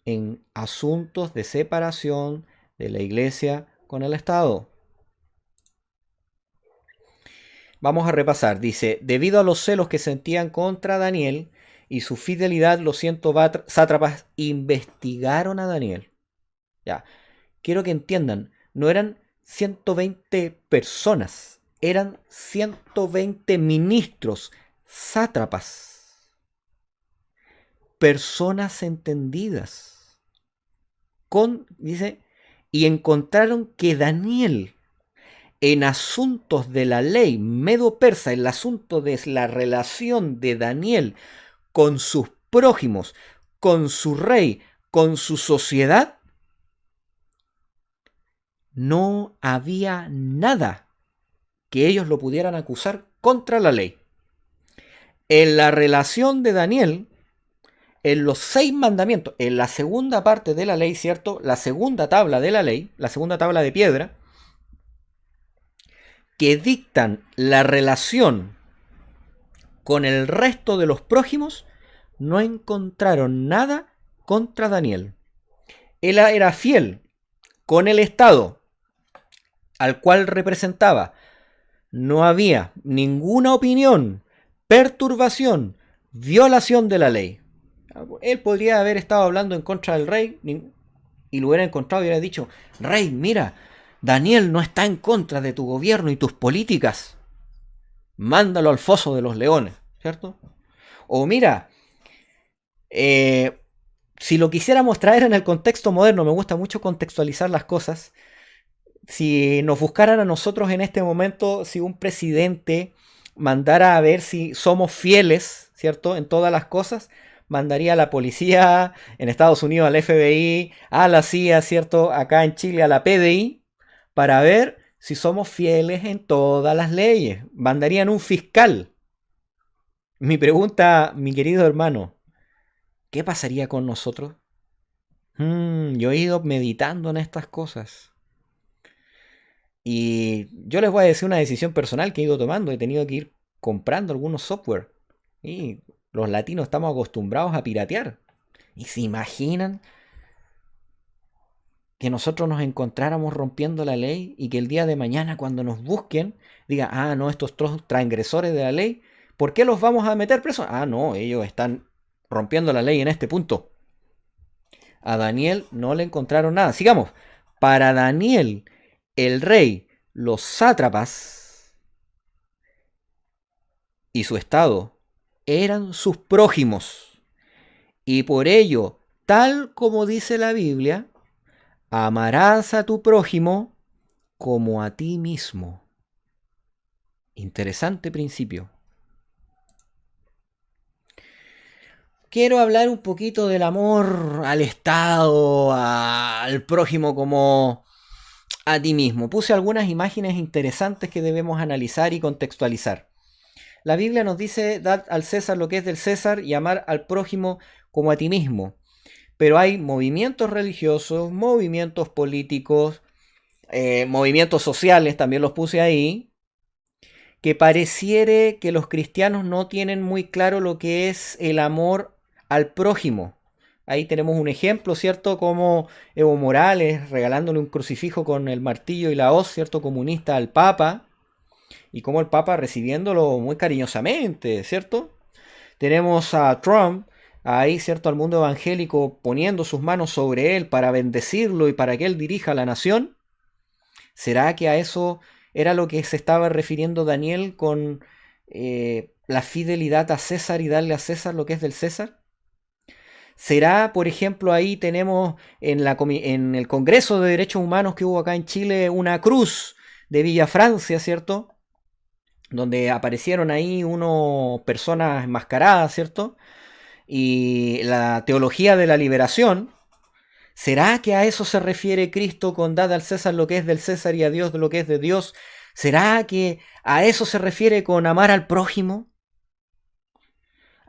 en asuntos de separación de la iglesia con el Estado. Vamos a repasar. Dice, debido a los celos que sentían contra Daniel y su fidelidad, los 100 sátrapas investigaron a Daniel. Ya, quiero que entiendan, no eran 120 personas, eran 120 ministros, sátrapas, personas entendidas. Dice, y encontraron que Daniel, en asuntos de la ley medo-persa, el asunto de la relación de Daniel con sus prójimos, con su rey, con su sociedad, no había nada que ellos lo pudieran acusar contra la ley. En la relación de Daniel, en los 6 mandamientos, en la segunda parte de la ley, ¿cierto? La segunda tabla de la ley, la segunda tabla de piedra, que dictan la relación con el resto de los prójimos, no encontraron nada contra Daniel. Él era fiel con el Estado al cual representaba. No había ninguna opinión, perturbación, violación de la ley. Él podría haber estado hablando en contra del rey y lo hubiera encontrado y hubiera dicho: rey, mira, Daniel no está en contra de tu gobierno y tus políticas. Mándalo al foso de los leones, ¿cierto? O mira, si lo quisiéramos traer en el contexto moderno, me gusta mucho contextualizar las cosas. Si nos buscaran a nosotros en este momento, si un presidente mandara a ver si somos fieles, ¿cierto? En todas las cosas, mandaría a la policía, en Estados Unidos al FBI, a la CIA, ¿cierto? Acá en Chile a la PDI, para ver si somos fieles en todas las leyes. Mandarían un fiscal. Mi pregunta, mi querido hermano, ¿qué pasaría con nosotros? Yo he ido meditando en estas cosas. Y yo les voy a decir una decisión personal que he ido tomando. He tenido que ir comprando algunos software. Y los latinos estamos acostumbrados a piratear. ¿Y se imaginan que nosotros nos encontráramos rompiendo la ley y que el día de mañana cuando nos busquen diga: ah, no, estos transgresores de la ley, ¿por qué los vamos a meter presos? Ah, no, ellos están rompiendo la ley en este punto. A Daniel no le encontraron nada. Sigamos. Para Daniel, el rey, los sátrapas y su estado eran sus prójimos. Y por ello, tal como dice la Biblia, amarás a tu prójimo como a ti mismo. Interesante principio. Quiero hablar un poquito del amor al Estado, al prójimo como a ti mismo. Puse algunas imágenes interesantes que debemos analizar y contextualizar. La Biblia nos dice: dad al César lo que es del César y amar al prójimo como a ti mismo. Pero hay movimientos religiosos, movimientos políticos, movimientos sociales, también los puse ahí, que pareciere que los cristianos no tienen muy claro lo que es el amor al prójimo. Ahí tenemos un ejemplo, ¿cierto? Como Evo Morales regalándole un crucifijo con el martillo y la hoz, ¿cierto? Comunista al Papa. Y como el Papa recibiéndolo muy cariñosamente, ¿cierto? Tenemos a Trump ahí, ¿cierto? Al mundo evangélico poniendo sus manos sobre él para bendecirlo y para que él dirija a la nación. ¿Será que a eso era lo que se estaba refiriendo Daniel con la fidelidad a César y darle a César lo que es del César? ¿Será, por ejemplo, ahí tenemos en el Congreso de Derechos Humanos que hubo acá en Chile una cruz de Villa Francia, ¿cierto? Donde aparecieron ahí unas personas enmascaradas, ¿cierto? Y la teología de la liberación. ¿Será que a eso se refiere Cristo con dad al César lo que es del César y a Dios lo que es de Dios? ¿Será que a eso se refiere con amar al prójimo?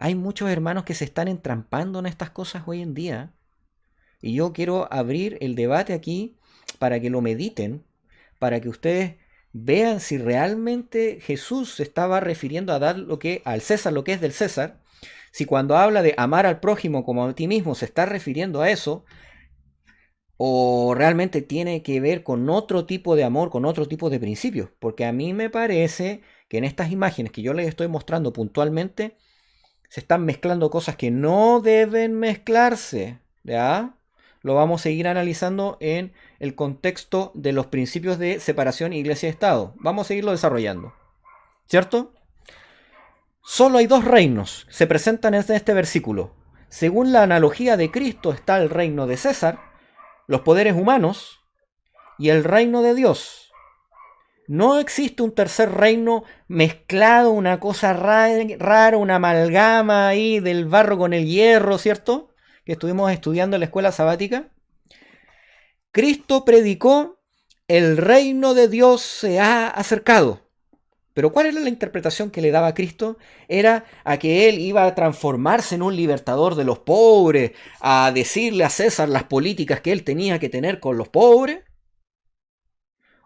Hay muchos hermanos que se están entrampando en estas cosas hoy en día. Y yo quiero abrir el debate aquí para que lo mediten, para que ustedes vean si realmente Jesús se estaba refiriendo a dar al César lo que es del César. Si cuando habla de amar al prójimo como a ti mismo se está refiriendo a eso, o realmente tiene que ver con otro tipo de amor, con otro tipo de principios. Porque a mí me parece que en estas imágenes que yo les estoy mostrando puntualmente, Se están mezclando cosas que no deben mezclarse. ¿Ya? Lo vamos a seguir analizando en el contexto de los principios de separación iglesia-estado. Vamos a seguirlo desarrollando. ¿Cierto? Solo hay dos reinos, se presentan en este versículo. Según la analogía de Cristo está el reino de César, los poderes humanos y el reino de Dios. No existe un tercer reino mezclado, una cosa rara, una amalgama ahí del barro con el hierro, ¿cierto? Que estuvimos estudiando en la escuela sabática. Cristo predicó, el reino de Dios se ha acercado. Pero ¿cuál era la interpretación que le daba a Cristo? Era a que él iba a transformarse en un libertador de los pobres, a decirle a César las políticas que él tenía que tener con los pobres.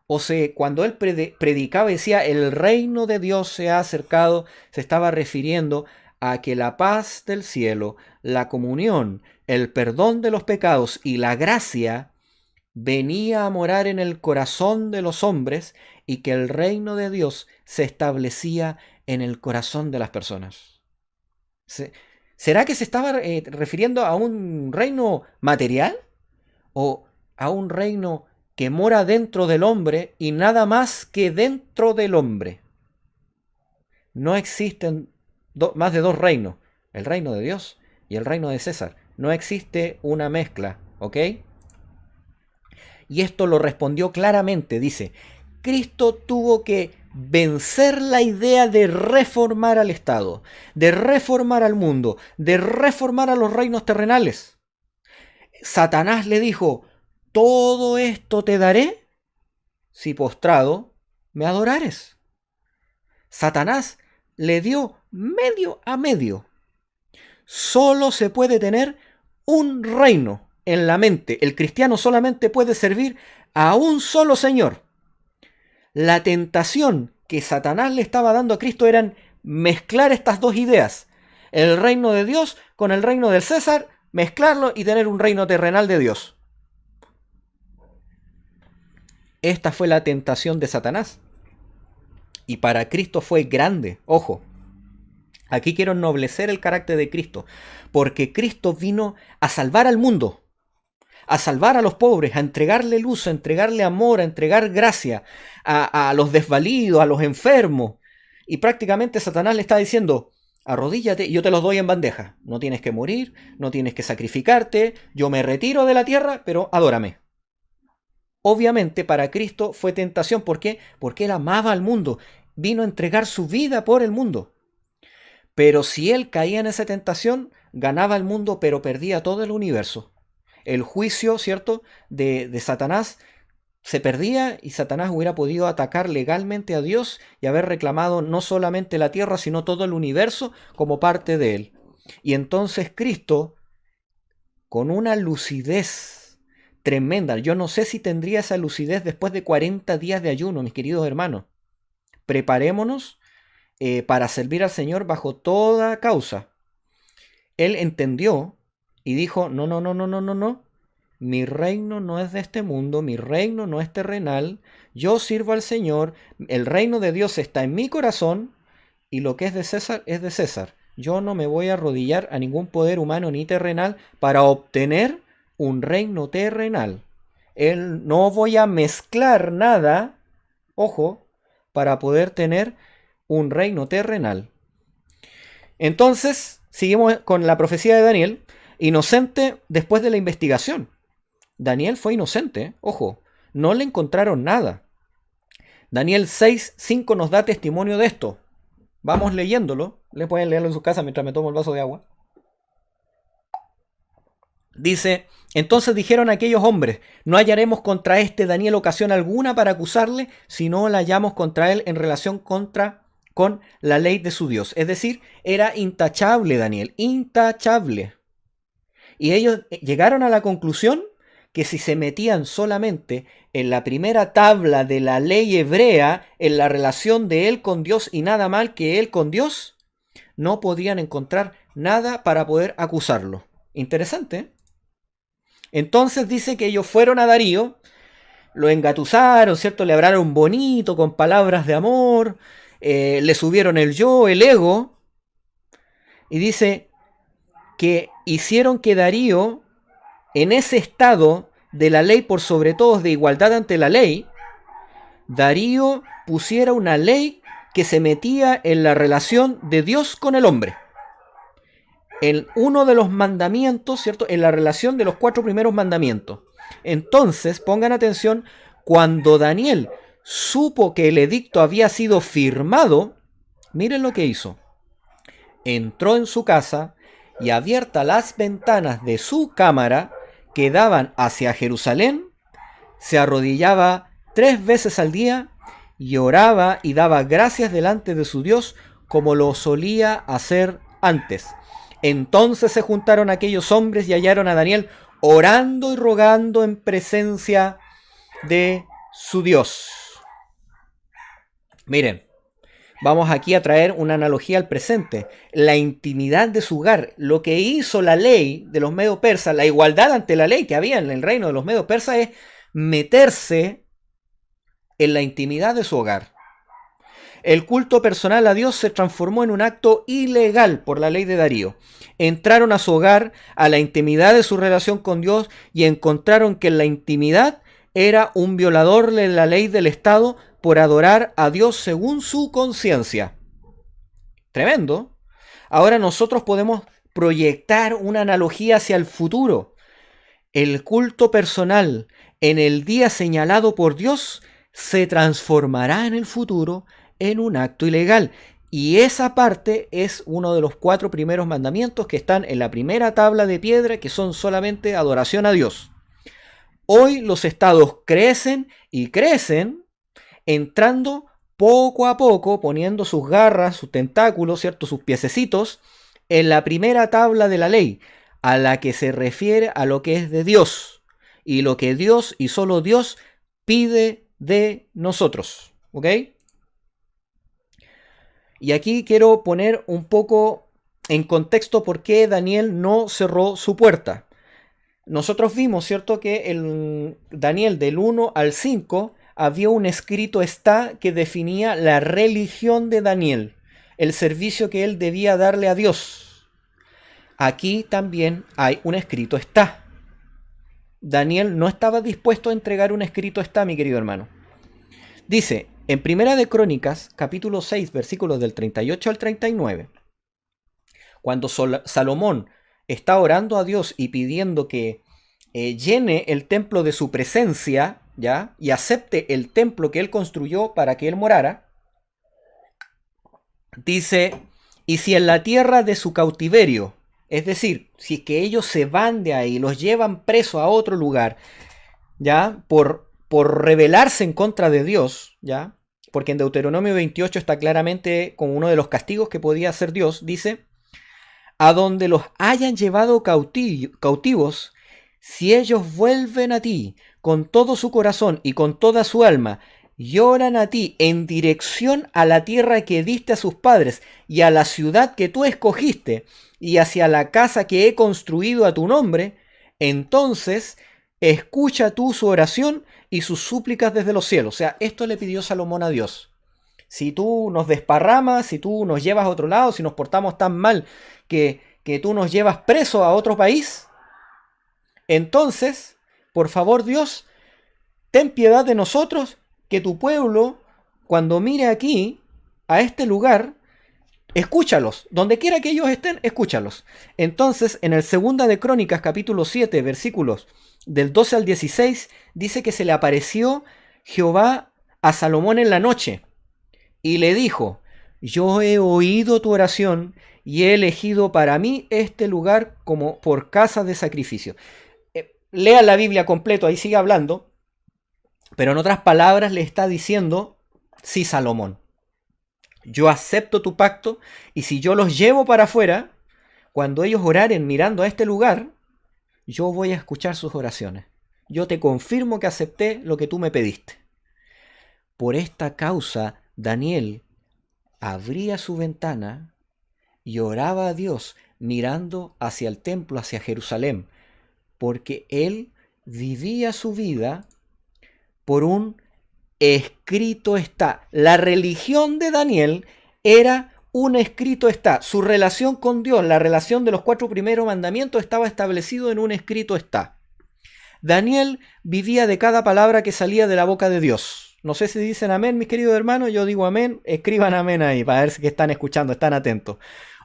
O sea, cuando él predicaba y decía el reino de Dios se ha acercado, se estaba refiriendo a que la paz del cielo, la comunión, el perdón de los pecados y la gracia venía a morar en el corazón de los hombres y que el reino de Dios se establecía en el corazón de las personas. ¿Será que se estaba refiriendo a un reino material o a un reino que mora dentro del hombre y nada más que dentro del hombre? No existen más de dos reinos, el reino de Dios y el reino de César. No existe una mezcla, ¿ok? Y esto lo respondió claramente, dice, Cristo tuvo que vencer la idea de reformar al Estado, de reformar al mundo, de reformar a los reinos terrenales. Satanás le dijo, todo esto te daré si postrado me adorares. Satanás le dio medio a medio. Solo se puede tener un reino en la mente. El cristiano solamente puede servir a un solo Señor. La tentación que Satanás le estaba dando a Cristo eran mezclar estas dos ideas. El reino de Dios con el reino del César, mezclarlo y tener un reino terrenal de Dios. Esta fue la tentación de Satanás. Y para Cristo fue grande. Ojo, aquí quiero ennoblecer el carácter de Cristo, porque Cristo vino a salvar al mundo, a salvar a los pobres, a entregarle luz, a entregarle amor, a entregar gracia a los desvalidos, a los enfermos. Y prácticamente Satanás le está diciendo, arrodíllate y yo te los doy en bandeja. No tienes que morir, no tienes que sacrificarte, yo me retiro de la tierra, pero adórame. Obviamente para Cristo fue tentación. ¿Por qué? Porque él amaba al mundo, vino a entregar su vida por el mundo. Pero si él caía en esa tentación, ganaba el mundo, pero perdía todo el universo. El juicio, ¿cierto?, de Satanás se perdía y Satanás hubiera podido atacar legalmente a Dios y haber reclamado no solamente la tierra, sino todo el universo como parte de él. Y entonces Cristo, con una lucidez tremenda, yo no sé si tendría esa lucidez después de 40 días de ayuno, mis queridos hermanos. Preparémonos para servir al Señor bajo toda causa. Él entendió y dijo, no. Mi reino no es de este mundo, mi reino no es terrenal, yo sirvo al Señor, el reino de Dios está en mi corazón y lo que es de César es de César. Yo no me voy a arrodillar a ningún poder humano ni terrenal para obtener un reino terrenal. No voy a mezclar nada, ojo, para poder tener un reino terrenal. Entonces, seguimos con la profecía de Daniel, inocente después de la investigación. Daniel fue inocente, ojo, no le encontraron nada. Daniel 6:5 nos da testimonio de esto. Vamos leyéndolo, le pueden leerlo en su casa mientras me tomo el vaso de agua. Dice, entonces dijeron aquellos hombres, no hallaremos contra este Daniel ocasión alguna para acusarle, si no la hallamos contra él en relación con la ley de su Dios. Es decir, era intachable Daniel, intachable. Y ellos llegaron a la conclusión que si se metían solamente en la primera tabla de la ley hebrea, en la relación de él con Dios y nada mal que él con Dios, no podían encontrar nada para poder acusarlo. Interesante, ¿eh? Entonces dice que ellos fueron a Darío, lo engatusaron, ¿cierto? Le hablaron bonito, con palabras de amor, le subieron el yo, el ego, Y dice que hicieron que Darío, en ese estado de la ley por sobre todos, de igualdad ante la ley, Darío pusiera una ley que se metía en la relación de Dios con el hombre. En uno de los mandamientos, ¿cierto? En la relación de los 4 primeros mandamientos. Entonces, pongan atención, cuando Daniel supo que el edicto había sido firmado, miren lo que hizo. Entró en su casa y abiertas las ventanas de su cámara que daban hacia Jerusalén, se arrodillaba 3 veces al día y oraba y daba gracias delante de su Dios como lo solía hacer antes. Entonces se juntaron aquellos hombres y hallaron a Daniel orando y rogando en presencia de su Dios. Miren, vamos aquí a traer una analogía al presente. La intimidad de su hogar, lo que hizo la ley de los medo persas, la igualdad ante la ley que había en el reino de los medo persas, es meterse en la intimidad de su hogar. El culto personal a Dios se transformó en un acto ilegal por la ley de Darío. Entraron a su hogar, a la intimidad de su relación con Dios, y encontraron que en la intimidad era un violador de la ley del Estado por adorar a Dios según su conciencia. Tremendo. Ahora nosotros podemos proyectar una analogía hacia el futuro. El culto personal en el día señalado por Dios se transformará en el futuro en un acto ilegal. Y esa parte es uno de los 4 primeros mandamientos que están en la primera tabla de piedra, que son solamente adoración a Dios. Hoy los estados crecen y crecen, entrando poco a poco, poniendo sus garras, sus tentáculos, ¿cierto? Sus piececitos en la primera tabla de la ley, a la que se refiere a lo que es de Dios y lo que Dios y solo Dios pide de nosotros. ¿Ok? Y aquí quiero poner un poco en contexto por qué Daniel no cerró su puerta. Nosotros vimos, ¿cierto?, que en Daniel del 1 al 5 había un escrito está que definía la religión de Daniel, el servicio que él debía darle a Dios. Aquí también hay un escrito está. Daniel no estaba dispuesto a entregar un escrito está, mi querido hermano. Dice, en Primera de Crónicas, capítulo 6, versículos del 38 al 39, cuando Salomón está orando a Dios y pidiendo que llene el templo de su presencia, ¿ya? Y acepte el templo que él construyó para que él morara, dice, y si en la tierra de su cautiverio, es decir, si es que ellos se van de ahí, los llevan preso a otro lugar, ¿ya? Por rebelarse en contra de Dios, ¿ya? Porque en Deuteronomio 28 está claramente como uno de los castigos que podía hacer Dios, dice, a donde los hayan llevado cautivos, si ellos vuelven a ti con todo su corazón y con toda su alma, y oran a ti en dirección a la tierra que diste a sus padres y a la ciudad que tú escogiste y hacia la casa que he construido a tu nombre, entonces escucha tú su oración y sus súplicas desde los cielos. O sea, esto le pidió Salomón a Dios. Si tú nos desparramas, si tú nos llevas a otro lado, si nos portamos tan mal que tú nos llevas preso a otro país, entonces, por favor Dios, ten piedad de nosotros, que tu pueblo, cuando mire aquí, a este lugar, escúchalos, donde quiera que ellos estén, escúchalos. Entonces, en el 2 de Crónicas, capítulo 7, versículos del 12 al 16, dice que se le apareció Jehová a Salomón en la noche y le dijo, yo he oído tu oración y he elegido para mí este lugar como por casa de sacrificio. Lea la Biblia completo, ahí sigue hablando, pero en otras palabras le está diciendo, sí, Salomón, yo acepto tu pacto y si yo los llevo para afuera, cuando ellos oraren mirando a este lugar, yo voy a escuchar sus oraciones. Yo te confirmo que acepté lo que tú me pediste. Por esta causa, Daniel abría su ventana y oraba a Dios mirando hacia el templo, hacia Jerusalén, porque él vivía su vida por un escrito está. La religión de Daniel era un escrito está. Su relación con Dios, la relación de los 4 primeros mandamientos estaba establecido en un escrito está. Daniel vivía de cada palabra que salía de la boca de Dios. No sé si dicen amén, mis queridos hermanos. Yo digo amén. Escriban amén ahí para ver si están escuchando, están atentos.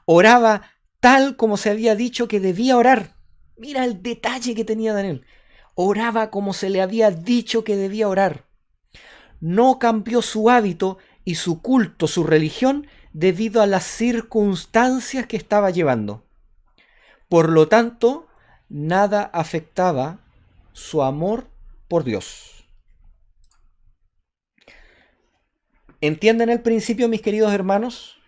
Oraba tal como se había dicho que debía orar. Mira el detalle que tenía Daniel. Oraba como se le había dicho que debía orar. No cambió su hábito y su culto, su religión, debido a las circunstancias que estaba llevando. Por lo tanto, nada afectaba su amor por Dios. ¿Entienden el principio, mis queridos hermanos?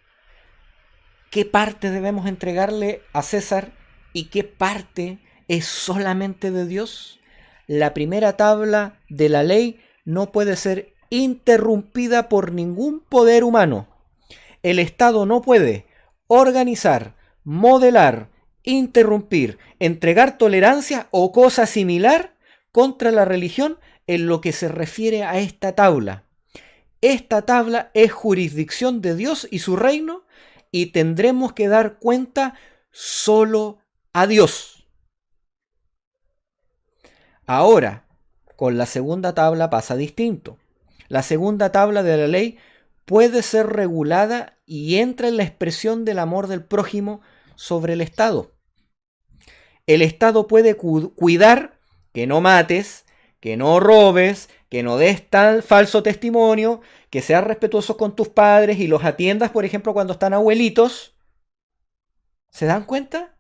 ¿Qué parte debemos entregarle a César y qué parte es solamente de Dios? La primera tabla de la ley no puede ser interrumpida por ningún poder humano. El Estado no puede organizar, modelar, interrumpir, entregar tolerancia o cosa similar contra la religión en lo que se refiere a esta tabla. Esta tabla es jurisdicción de Dios y su reino y tendremos que dar cuenta solo a Dios. Ahora, con la segunda tabla pasa distinto. La segunda tabla de la ley puede ser regulada y entra en la expresión del amor del prójimo sobre el Estado. El Estado puede cuidar que no mates, que no robes, que no des tal falso testimonio, que seas respetuoso con tus padres y los atiendas, por ejemplo, cuando están abuelitos. ¿Se dan cuenta?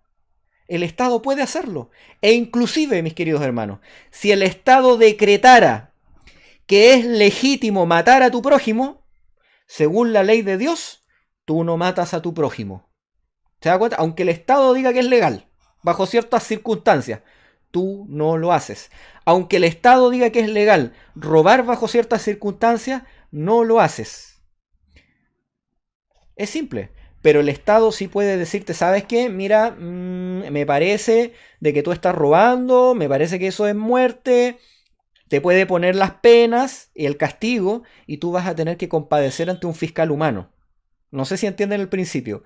El Estado puede hacerlo. E inclusive, mis queridos hermanos, si el Estado decretara que es legítimo matar a tu prójimo, según la ley de Dios, tú no matas a tu prójimo. ¿Se da cuenta? Aunque el Estado diga que es legal, bajo ciertas circunstancias, tú no lo haces. Aunque el Estado diga que es legal robar bajo ciertas circunstancias, no lo haces. Es simple. Pero el Estado sí puede decirte, ¿sabes qué? Mira, me parece de que tú estás robando, me parece que eso es muerte. Te puede poner las penas y el castigo y tú vas a tener que compadecer ante un fiscal humano. No sé si entienden el principio.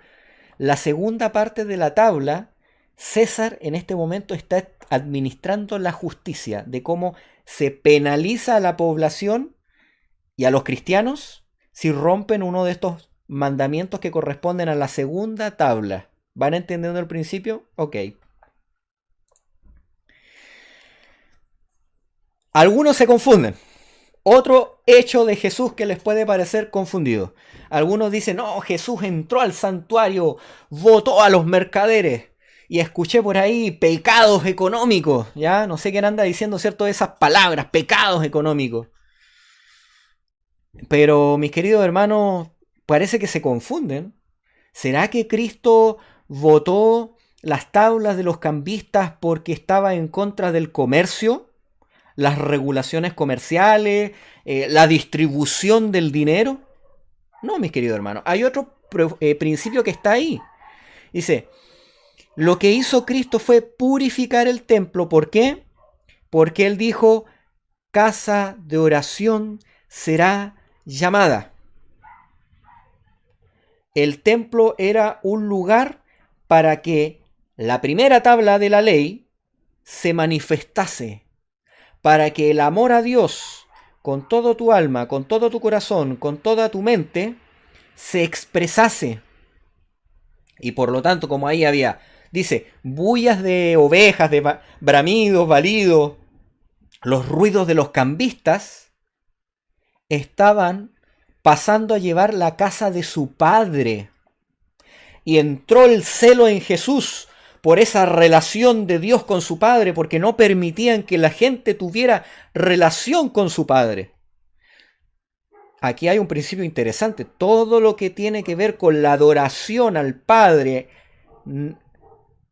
La segunda parte de la tabla, César en este momento está administrando la justicia de cómo se penaliza a la población y a los cristianos si rompen uno de estos mandamientos que corresponden a la segunda tabla. ¿Van entendiendo el principio? Ok. Algunos se confunden. Otro hecho de Jesús que les puede parecer confundido. Algunos dicen, no, Jesús entró al santuario, votó a los mercaderes. Y escuché por ahí pecados económicos. Ya, no sé quién anda diciendo, ¿cierto? Esas palabras, pecados económicos. Pero mis queridos hermanos, parece que se confunden. ¿Será que Cristo votó las tablas de los cambistas porque estaba en contra del comercio? Las regulaciones comerciales, la distribución del dinero. No, mis queridos hermanos. Hay otro principio que está ahí. Dice, lo que hizo Cristo fue purificar el templo. ¿Por qué? Porque Él dijo, casa de oración será llamada. El templo era un lugar para que la primera tabla de la ley se manifestase, para que el amor a Dios con todo tu alma, con todo tu corazón, con toda tu mente, se expresase. Y por lo tanto, como ahí había, dice, bullas de ovejas, de bramidos, balidos, los ruidos de los cambistas, estaban pasando a llevar la casa de su padre. Y entró el celo en Jesús por esa relación de Dios con su Padre, porque no permitían que la gente tuviera relación con su Padre. Aquí hay un principio interesante. Todo lo que tiene que ver con la adoración al Padre,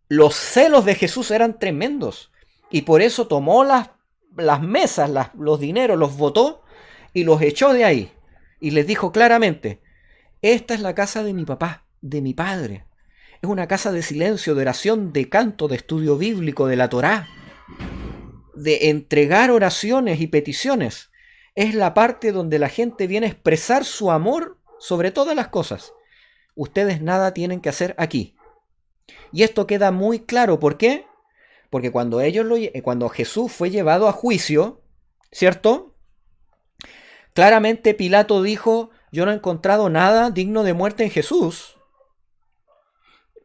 los celos de Jesús eran tremendos. Y por eso tomó las mesas, los dineros, los botó y los echó de ahí. Y les dijo claramente, esta es la casa de mi papá, de mi Padre. Es una casa de silencio, de oración, de canto, de estudio bíblico, de la Torá, de entregar oraciones y peticiones. Es la parte donde la gente viene a expresar su amor sobre todas las cosas. ustedes nada tienen que hacer aquí. Y esto queda muy claro. ¿Por qué? Porque cuando Jesús fue llevado a juicio, ¿cierto? Claramente Pilato dijo, yo no he encontrado nada digno de muerte en Jesús.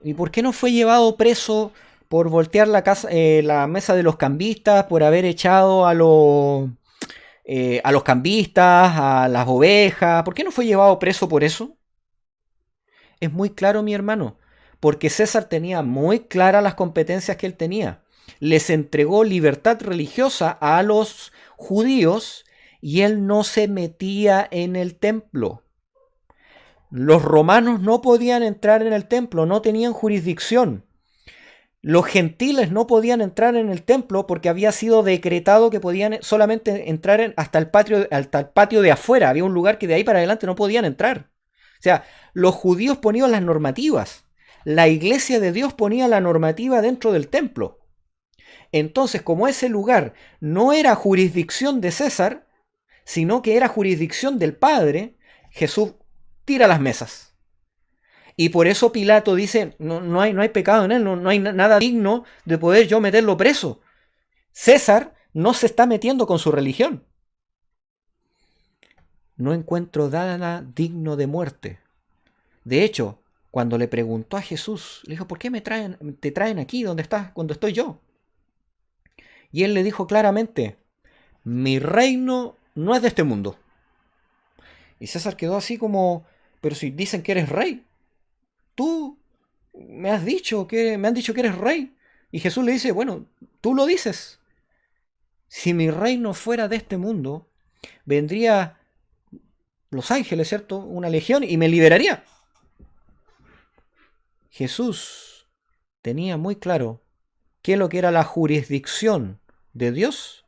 ¿Y por qué no fue llevado preso por voltear la mesa de los cambistas, por haber echado a los cambistas, a las ovejas? ¿Por qué no fue llevado preso por eso? Es muy claro, mi hermano, porque César tenía muy claras las competencias que él tenía. Les entregó libertad religiosa a los judíos y él no se metía en el templo. Los romanos no podían entrar en el templo, no tenían jurisdicción. Los gentiles no podían entrar en el templo porque había sido decretado que podían solamente entrar hasta el patio de afuera. Había un lugar que de ahí para adelante no podían entrar. O sea, los judíos ponían las normativas. La iglesia de Dios ponía la normativa dentro del templo. Entonces, como ese lugar no era jurisdicción de César, sino que era jurisdicción del Padre, Jesús tira las mesas. Y por eso Pilato dice, no hay pecado en él, no hay nada digno de poder yo meterlo preso. César no se está metiendo con su religión. No encuentro nada digno de muerte. De hecho, cuando le preguntó a Jesús, le dijo, ¿por qué te traen aquí donde estás, cuando estoy yo? Y él le dijo claramente, mi reino no es de este mundo. Y César quedó así como, pero si dicen que eres rey, tú me han dicho que eres rey. Y Jesús le dice, bueno, tú lo dices. Si mi reino fuera de este mundo, vendría los ángeles, ¿cierto? Una legión y me liberaría. Jesús tenía muy claro qué es lo que era la jurisdicción de Dios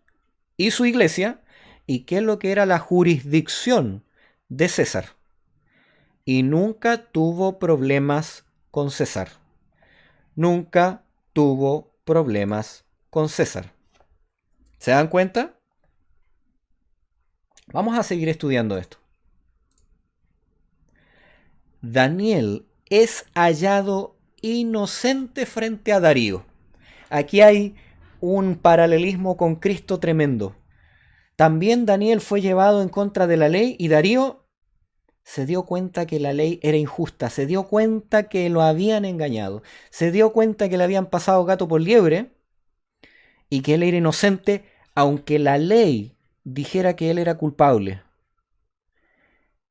y su iglesia y qué es lo que era la jurisdicción de César. Y nunca tuvo problemas con César. Nunca tuvo problemas con César. ¿Se dan cuenta? Vamos a seguir estudiando esto. Daniel es hallado inocente frente a Darío. Aquí hay un paralelismo con Cristo tremendo. También Daniel fue llevado en contra de la ley y Darío se dio cuenta que la ley era injusta, se dio cuenta que lo habían engañado, se dio cuenta que le habían pasado gato por liebre y que él era inocente, aunque la ley dijera que él era culpable.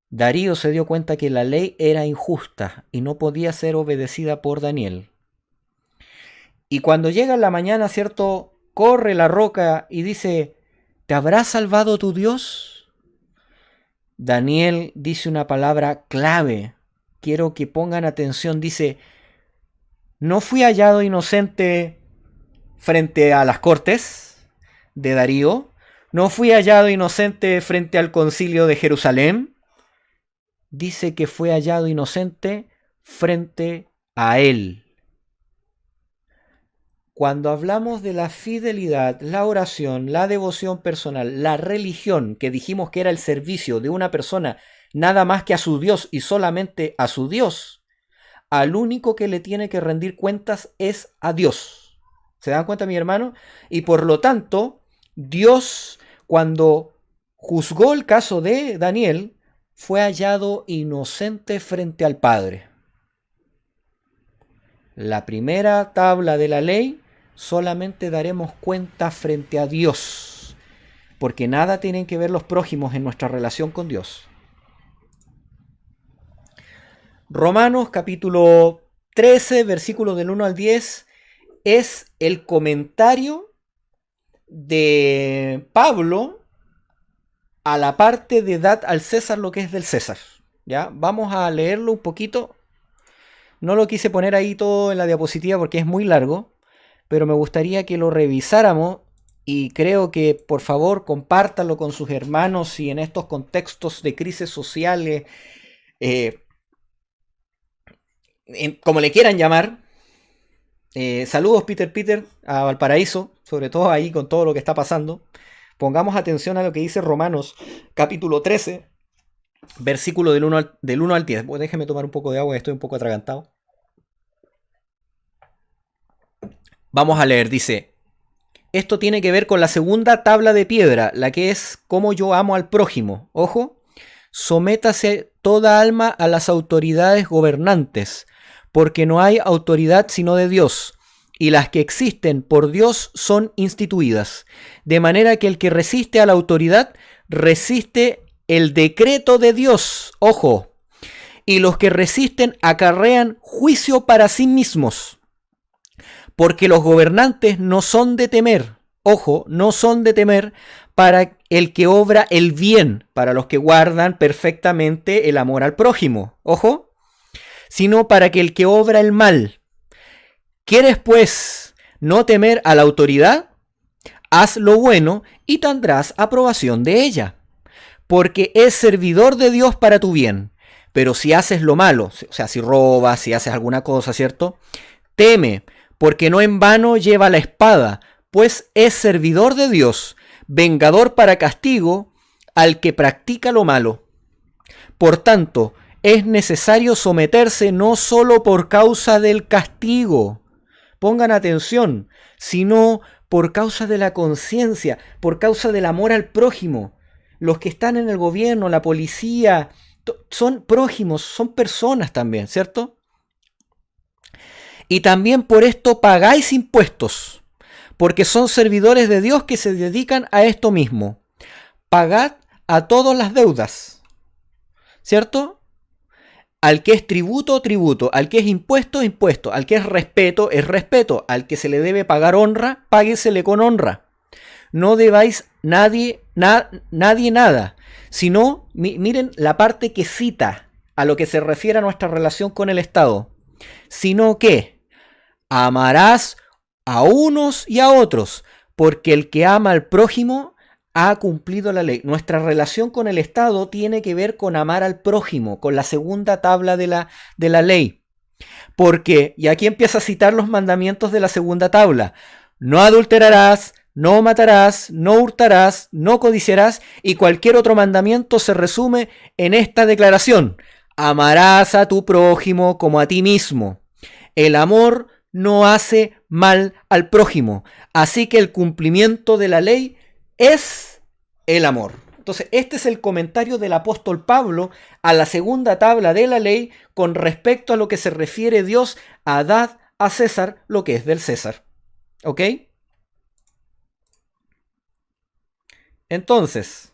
Darío se dio cuenta que la ley era injusta y no podía ser obedecida por Daniel. Y cuando llega en la mañana, ¿cierto? Corre la roca y dice, ¿te habrá salvado tu Dios? Daniel dice una palabra clave. Quiero que pongan atención. Dice, no fui hallado inocente frente a las cortes de Darío. No fui hallado inocente frente al concilio de Jerusalén. Dice que fue hallado inocente frente a él. Cuando hablamos de la fidelidad, la oración, la devoción personal, la religión, que dijimos que era el servicio de una persona nada más que a su Dios y solamente a su Dios, al único que le tiene que rendir cuentas es a Dios. ¿Se dan cuenta, mi hermano? Y por lo tanto, Dios, cuando juzgó el caso de Daniel, fue hallado inocente frente al Padre. La primera tabla de la ley, solamente daremos cuenta frente a Dios, porque nada tienen que ver los prójimos en nuestra relación con Dios. Romanos capítulo 13, versículos del 1 al 10, es el comentario de Pablo a la parte de dad al César lo que es del César. ¿Ya? Vamos a leerlo un poquito. No lo quise poner ahí todo en la diapositiva porque es muy largo, pero me gustaría que lo revisáramos y creo que por favor compártanlo con sus hermanos y en estos contextos de crisis sociales, como le quieran llamar. Saludos Peter a Valparaíso, sobre todo ahí con todo lo que está pasando. Pongamos atención a lo que dice Romanos capítulo 13, versículo del 1 al 10. Bueno, déjeme tomar un poco de agua, estoy un poco atragantado. Vamos a leer, dice: esto tiene que ver con la segunda tabla de piedra, la que es cómo yo amo al prójimo. Ojo, sométase toda alma a las autoridades gobernantes, porque no hay autoridad sino de Dios, y las que existen por Dios son instituidas, de manera que el que resiste a la autoridad resiste el decreto de Dios. Ojo, y los que resisten acarrean juicio para sí mismos, porque los gobernantes no son de temer, ojo, no son de temer para el que obra el bien, para los que guardan perfectamente el amor al prójimo, ojo, sino para que el que obra el mal. ¿Quieres pues no temer a la autoridad? Haz lo bueno y tendrás aprobación de ella, porque es servidor de Dios para tu bien. Pero si haces lo malo, o sea, si robas, si haces alguna cosa, ¿cierto? Teme, porque no en vano lleva la espada, pues es servidor de Dios, vengador para castigo al que practica lo malo. Por tanto, es necesario someterse no solo por causa del castigo, pongan atención, sino por causa de la conciencia, por causa del amor al prójimo. Los que están en el gobierno, la policía, son prójimos, son personas también, ¿cierto? Y también por esto pagáis impuestos, porque son servidores de Dios que se dedican a esto mismo. Pagad a todos las deudas, ¿cierto? Al que es tributo, tributo. Al que es impuesto, impuesto. Al que es respeto, es respeto. Al que se le debe pagar honra, páguesele con honra. No debáis nadie nada, sino, miren la parte que cita a lo que se refiere a nuestra relación con el Estado, sino que amarás a unos y a otros, porque el que ama al prójimo ha cumplido la ley. Nuestra relación con el Estado tiene que ver con amar al prójimo, con la segunda tabla de la ley. Porque, y aquí empieza a citar los mandamientos de la segunda tabla: no adulterarás, no matarás, no hurtarás, no codiciarás, y cualquier otro mandamiento se resume en esta declaración: amarás a tu prójimo como a ti mismo. El amor no hace mal al prójimo, así que el cumplimiento de la ley es el amor. Entonces, este es el comentario del apóstol Pablo a la segunda tabla de la ley con respecto a lo que se refiere Dios a dad a César lo que es del César. ¿Ok? Entonces,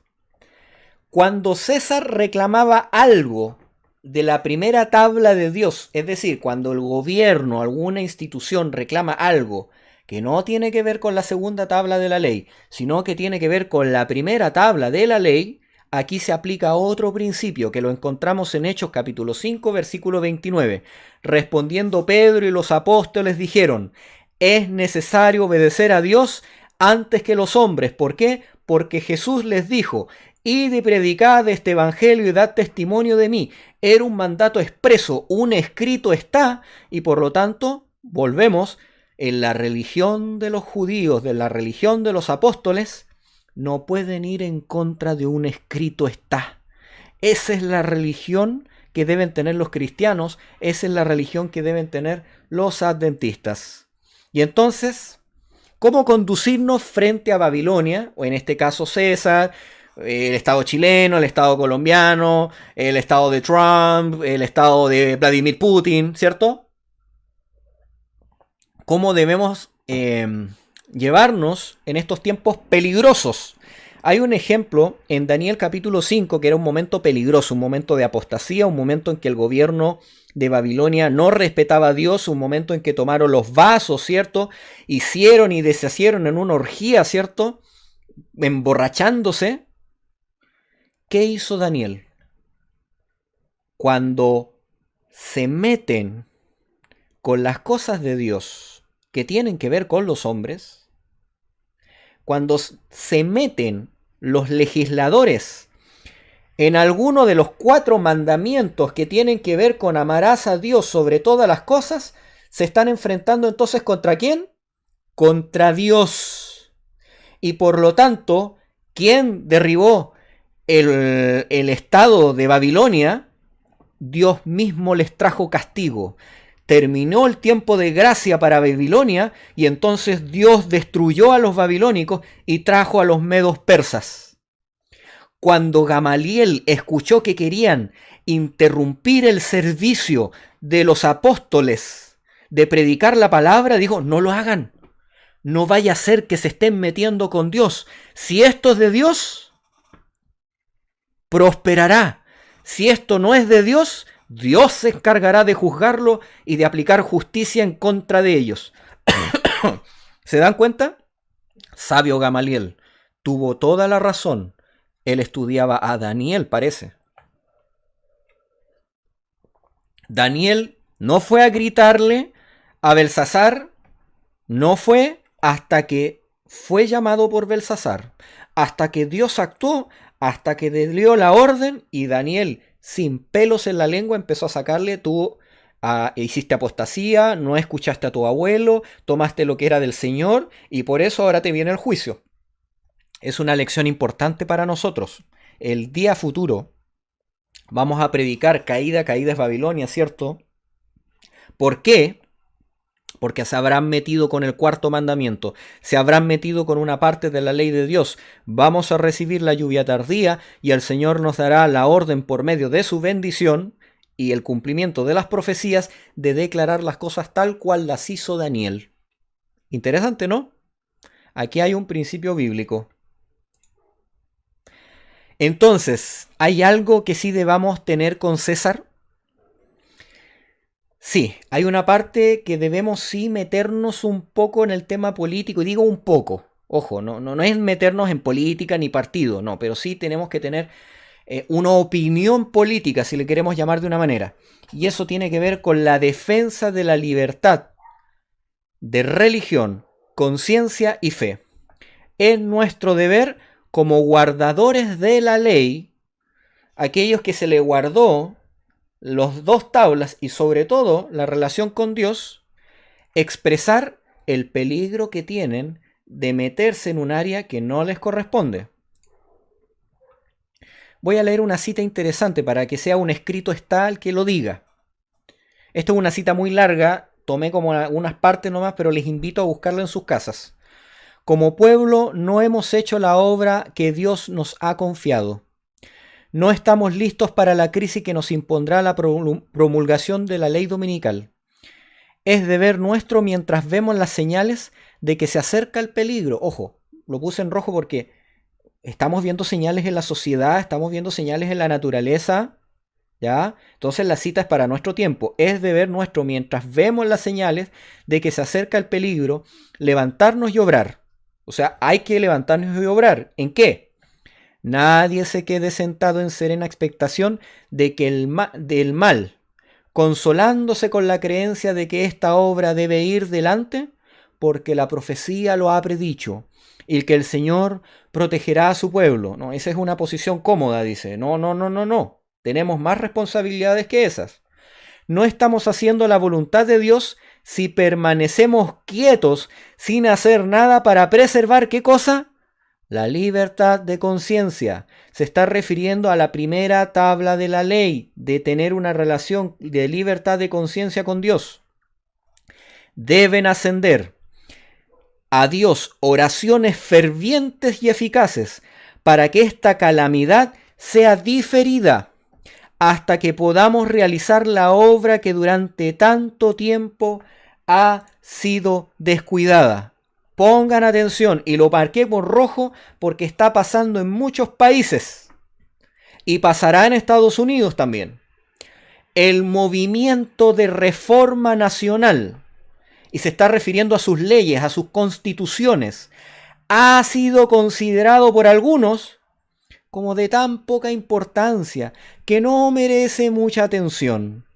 cuando César reclamaba algo de la primera tabla de Dios, es decir, cuando el gobierno, alguna institución reclama algo que no tiene que ver con la segunda tabla de la ley, sino que tiene que ver con la primera tabla de la ley, aquí se aplica otro principio que lo encontramos en Hechos capítulo 5, versículo 29. Respondiendo Pedro y los apóstoles dijeron: es necesario obedecer a Dios antes que los hombres. ¿Por qué? Porque Jesús les dijo: id y predicad este evangelio y dad testimonio de mí. Era un mandato expreso, un escrito está, y por lo tanto, volvemos, en la religión de los judíos, de la religión de los apóstoles, no pueden ir en contra de un escrito está. Esa es la religión que deben tener los cristianos, esa es la religión que deben tener los adventistas. Y entonces, ¿cómo conducirnos frente a Babilonia, o en este caso César, el Estado chileno, el Estado colombiano, el Estado de Trump, el Estado de Vladimir Putin, ¿cierto? ¿Cómo debemos llevarnos en estos tiempos peligrosos? Hay un ejemplo en Daniel capítulo 5 que era un momento peligroso, un momento de apostasía, un momento en que el gobierno de Babilonia no respetaba a Dios, un momento en que tomaron los vasos, ¿cierto? Hicieron y deshicieron en una orgía, ¿cierto? Emborrachándose. ¿Qué hizo Daniel? Cuando se meten con las cosas de Dios que tienen que ver con los hombres, cuando se meten los legisladores en alguno de los 4 mandamientos que tienen que ver con amarás a Dios sobre todas las cosas, se están enfrentando entonces ¿contra quién? Contra Dios. Y por lo tanto, ¿quién derribó el estado de Babilonia, Dios mismo les trajo castigo. Terminó el tiempo de gracia para Babilonia y entonces Dios destruyó a los babilónicos y trajo a los medos persas. Cuando Gamaliel escuchó que querían interrumpir el servicio de los apóstoles de predicar la palabra, dijo, no lo hagan. No vaya a ser que se estén metiendo con Dios. Si esto es de Dios, prosperará. Si esto no es de Dios, Dios se encargará de juzgarlo y de aplicar justicia en contra de ellos. ¿Se dan cuenta? Sabio Gamaliel tuvo toda la razón. Él estudiaba a Daniel, parece. Daniel no fue a gritarle a Belsasar, no fue hasta que fue llamado por Belsasar, hasta que Dios actuó, hasta que dio la orden y Daniel, sin pelos en la lengua, empezó a sacarle: tú hiciste apostasía, no escuchaste a tu abuelo, tomaste lo que era del Señor y por eso ahora te viene el juicio. Es una lección importante para nosotros. El día futuro vamos a predicar caída es Babilonia, ¿cierto? ¿Por qué? Porque se habrán metido con el cuarto mandamiento, se habrán metido con una parte de la ley de Dios. Vamos a recibir la lluvia tardía y el Señor nos dará la orden por medio de su bendición y el cumplimiento de las profecías de declarar las cosas tal cual las hizo Daniel. Interesante, ¿no? Aquí hay un principio bíblico. Entonces, ¿hay algo que sí debamos tener con César? Sí, hay una parte que debemos sí meternos un poco en el tema político, y digo un poco, ojo, no es meternos en política ni partido, no, pero sí tenemos que tener una opinión política, si le queremos llamar de una manera, y eso tiene que ver con la defensa de la libertad de religión, conciencia y fe. Es nuestro deber como guardadores de la ley, aquellos que se le guardó los dos tablas y sobre todo la relación con Dios, expresar el peligro que tienen de meterse en un área que no les corresponde. Voy a leer una cita interesante para que sea un escrito está el que lo diga. Esto es una cita muy larga, tomé como unas partes nomás, pero les invito a buscarla en sus casas. Como pueblo no hemos hecho la obra que Dios nos ha confiado. No estamos listos para la crisis que nos impondrá la promulgación de la ley dominical. Es deber nuestro mientras vemos las señales de que se acerca el peligro. Ojo, lo puse en rojo porque estamos viendo señales en la sociedad, estamos viendo señales en la naturaleza, ¿ya? Entonces la cita es para nuestro tiempo. Es deber nuestro mientras vemos las señales de que se acerca el peligro, levantarnos y obrar. O sea, hay que levantarnos y obrar. ¿En qué? Nadie se quede sentado en serena expectación de que del mal, consolándose con la creencia de que esta obra debe ir delante, porque la profecía lo ha predicho, y que el Señor protegerá a su pueblo. No, esa es una posición cómoda, dice. No. Tenemos más responsabilidades que esas. No estamos haciendo la voluntad de Dios si permanecemos quietos sin hacer nada para preservar, ¿qué cosa? La libertad de conciencia. Se está refiriendo a la primera tabla de la ley, de tener una relación de libertad de conciencia con Dios. Deben ascender a Dios oraciones fervientes y eficaces para que esta calamidad sea diferida hasta que podamos realizar la obra que durante tanto tiempo ha sido descuidada. Pongan atención, y lo marqué por rojo porque está pasando en muchos países y pasará en Estados Unidos también. El movimiento de reforma nacional, y se está refiriendo a sus leyes, a sus constituciones, ha sido considerado por algunos como de tan poca importancia que no merece mucha atención.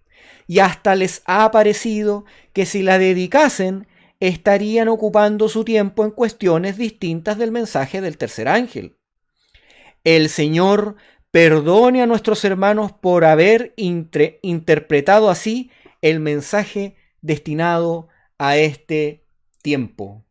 Y hasta les ha parecido que si la dedicasen, estarían ocupando su tiempo en cuestiones distintas del mensaje del tercer ángel. El Señor perdone a nuestros hermanos por haber interpretado así el mensaje destinado a este tiempo.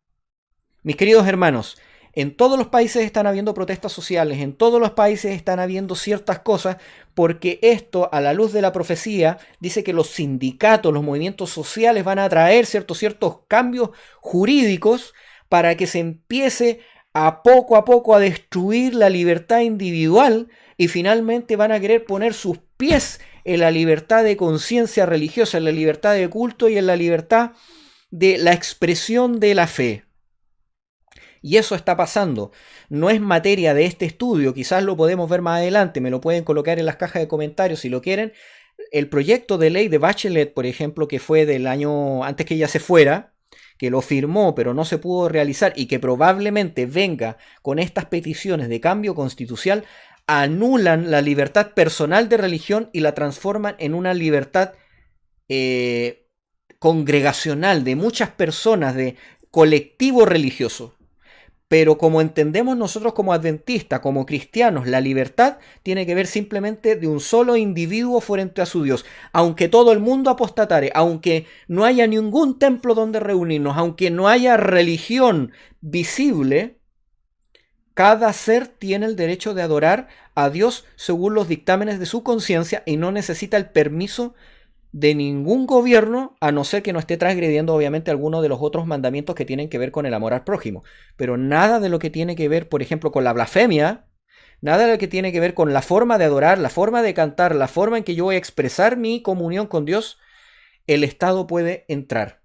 Mis queridos hermanos, En todos los países están habiendo protestas sociales, en todos los países están habiendo ciertas cosas, porque esto, a la luz de la profecía, dice que los sindicatos, los movimientos sociales van a traer ciertos cambios jurídicos para que se empiece a poco a destruir la libertad individual y finalmente van a querer poner sus pies en la libertad de conciencia religiosa, en la libertad de culto y en la libertad de la expresión de la fe. Y eso está pasando. No es materia de este estudio, quizás lo podemos ver más adelante, me lo pueden colocar en las cajas de comentarios si lo quieren. El proyecto de ley de Bachelet, por ejemplo, que fue del año antes que ella se fuera, que lo firmó pero no se pudo realizar y que probablemente venga con estas peticiones de cambio constitucional, anulan la libertad personal de religión y la transforman en una libertad congregacional de muchas personas, de colectivo religioso. Pero como entendemos nosotros como adventistas, como cristianos, la libertad tiene que ver simplemente de un solo individuo frente a su Dios. Aunque todo el mundo apostatare, aunque no haya ningún templo donde reunirnos, aunque no haya religión visible, cada ser tiene el derecho de adorar a Dios según los dictámenes de su conciencia y no necesita el permiso de ningún gobierno, a no ser que no esté transgrediendo obviamente alguno de los otros mandamientos que tienen que ver con el amor al prójimo. Pero nada de lo que tiene que ver, por ejemplo, con la blasfemia, nada de lo que tiene que ver con la forma de adorar, la forma de cantar, la forma en que yo voy a expresar mi comunión con Dios, el Estado puede entrar.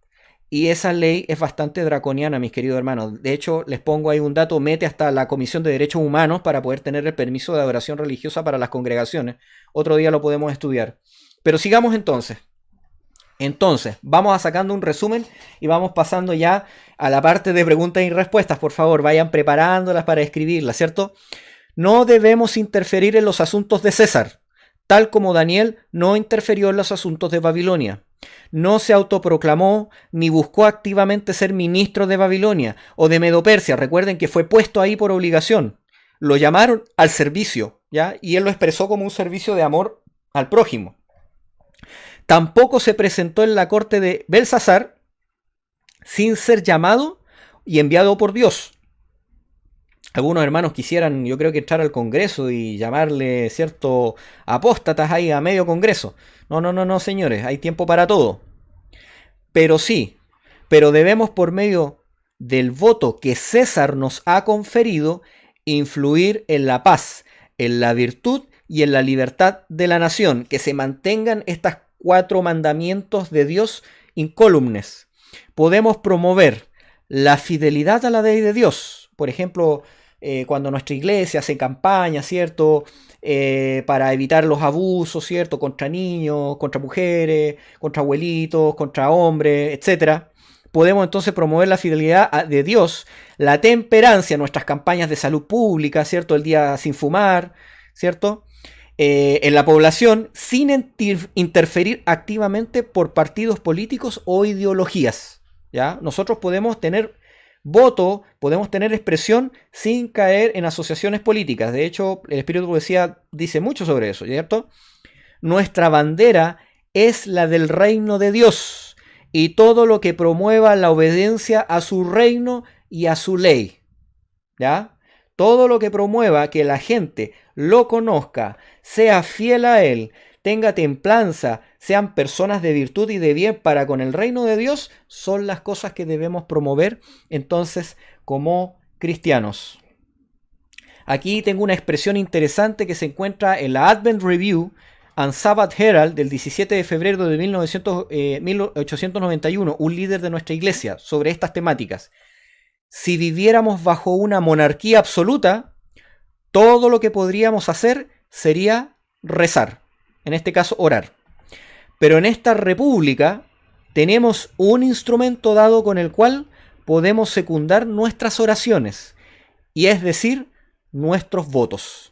Y esa ley es bastante draconiana, mis queridos hermanos. De hecho, les pongo ahí un dato, mete hasta la Comisión de Derechos Humanos para poder tener el permiso de adoración religiosa para las congregaciones. Otro día lo podemos estudiar. Pero sigamos entonces. Entonces, vamos a sacando un resumen y vamos pasando ya a la parte de preguntas y respuestas. Por favor, vayan preparándolas para escribirlas, ¿cierto? No debemos interferir en los asuntos de César, tal como Daniel no interfirió en los asuntos de Babilonia. No se autoproclamó ni buscó activamente ser ministro de Babilonia o de Medo-Persia. Recuerden que fue puesto ahí por obligación. Lo llamaron al servicio, ¿ya? Y él lo expresó como un servicio de amor al prójimo. Tampoco se presentó en la corte de Belsasar sin ser llamado y enviado por Dios. Algunos hermanos quisieran, yo creo que entrar al Congreso y llamarle, cierto, apóstatas ahí a medio Congreso. No, señores, hay tiempo para todo. Pero sí, pero debemos por medio del voto que César nos ha conferido, influir en la paz, en la virtud y en la libertad de la nación, que se mantengan estas 4 mandamientos de Dios incólumes. Podemos promover la fidelidad a la ley de Dios. Por ejemplo, cuando nuestra iglesia hace campaña, ¿cierto? Para evitar los abusos, ¿cierto? Contra niños, contra mujeres, contra abuelitos, contra hombres, etc. Podemos entonces promover la fidelidad de Dios, la temperancia, nuestras campañas de salud pública, ¿cierto? El día sin fumar, ¿cierto? En la población sin interferir activamente por partidos políticos o ideologías, ¿ya? Nosotros podemos tener voto, podemos tener expresión sin caer en asociaciones políticas. De hecho, el Espíritu de Profecía dice mucho sobre eso, ¿cierto? Nuestra bandera es la del reino de Dios y todo lo que promueva la obediencia a su reino y a su ley, ¿ya? Todo lo que promueva que la gente lo conozca, sea fiel a él, tenga templanza, sean personas de virtud y de bien para con el reino de Dios, son las cosas que debemos promover entonces como cristianos. Aquí tengo una expresión interesante que se encuentra en la Advent Review and Sabbath Herald del 17 de febrero de 1891, un líder de nuestra iglesia, sobre estas temáticas. Si viviéramos bajo una monarquía absoluta, todo lo que podríamos hacer sería rezar, en este caso orar. Pero en esta república tenemos un instrumento dado con el cual podemos secundar nuestras oraciones, y es decir, nuestros votos,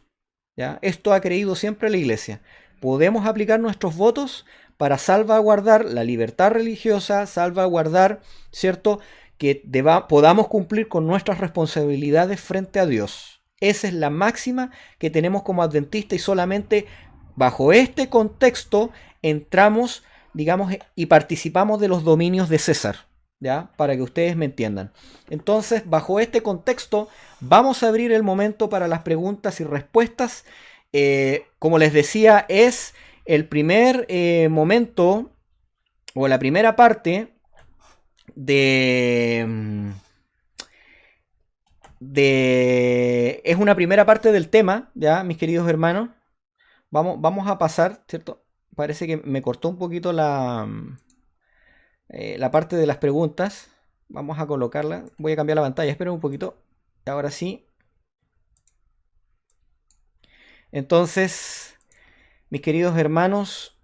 ¿ya? Esto ha creído siempre la iglesia. Podemos aplicar nuestros votos para salvaguardar la libertad religiosa, salvaguardar, ¿cierto?, que podamos cumplir con nuestras responsabilidades frente a Dios. Esa es la máxima que tenemos como adventistas y solamente bajo este contexto entramos, digamos, y participamos de los dominios de César, ¿ya? Para que ustedes me entiendan. Entonces, bajo este contexto, vamos a abrir el momento para las preguntas y respuestas. Como les decía, es el primer momento o la primera parte es una primera parte del tema, ¿ya, mis queridos hermanos? Vamos a pasar, ¿cierto? Parece que me cortó un poquito la parte de las preguntas. Vamos a colocarla. Voy a cambiar la pantalla, esperen un poquito. Ahora sí. Entonces, mis queridos hermanos,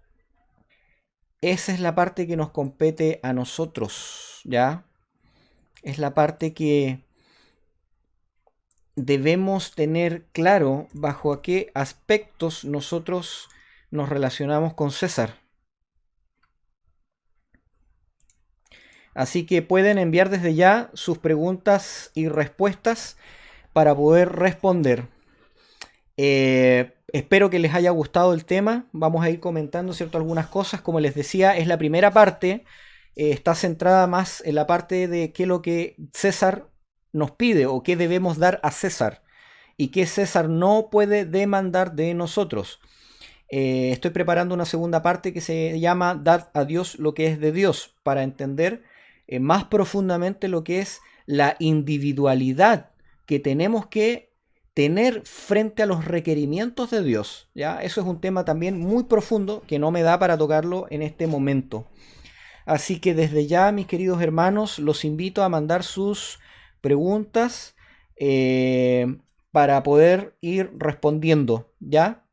esa es la parte que nos compete a nosotros, ¿ya? Es la parte que debemos tener claro bajo a qué aspectos nosotros nos relacionamos con César. Así que pueden enviar desde ya sus preguntas y respuestas para poder responder. Espero que les haya gustado el tema. Vamos a ir comentando, ¿cierto?, algunas cosas. Como les decía, es la primera parte. Está centrada más en la parte de qué es lo que César nos pide o qué debemos dar a César y qué César no puede demandar de nosotros. Estoy preparando una segunda parte que se llama Dar a Dios lo que es de Dios, para entender más profundamente lo que es la individualidad que tenemos que tener frente a los requerimientos de Dios, ¿ya? Eso es un tema también muy profundo que no me da para tocarlo en este momento. Así que desde ya, mis queridos hermanos, los invito a mandar sus preguntas para poder ir respondiendo, ¿ya?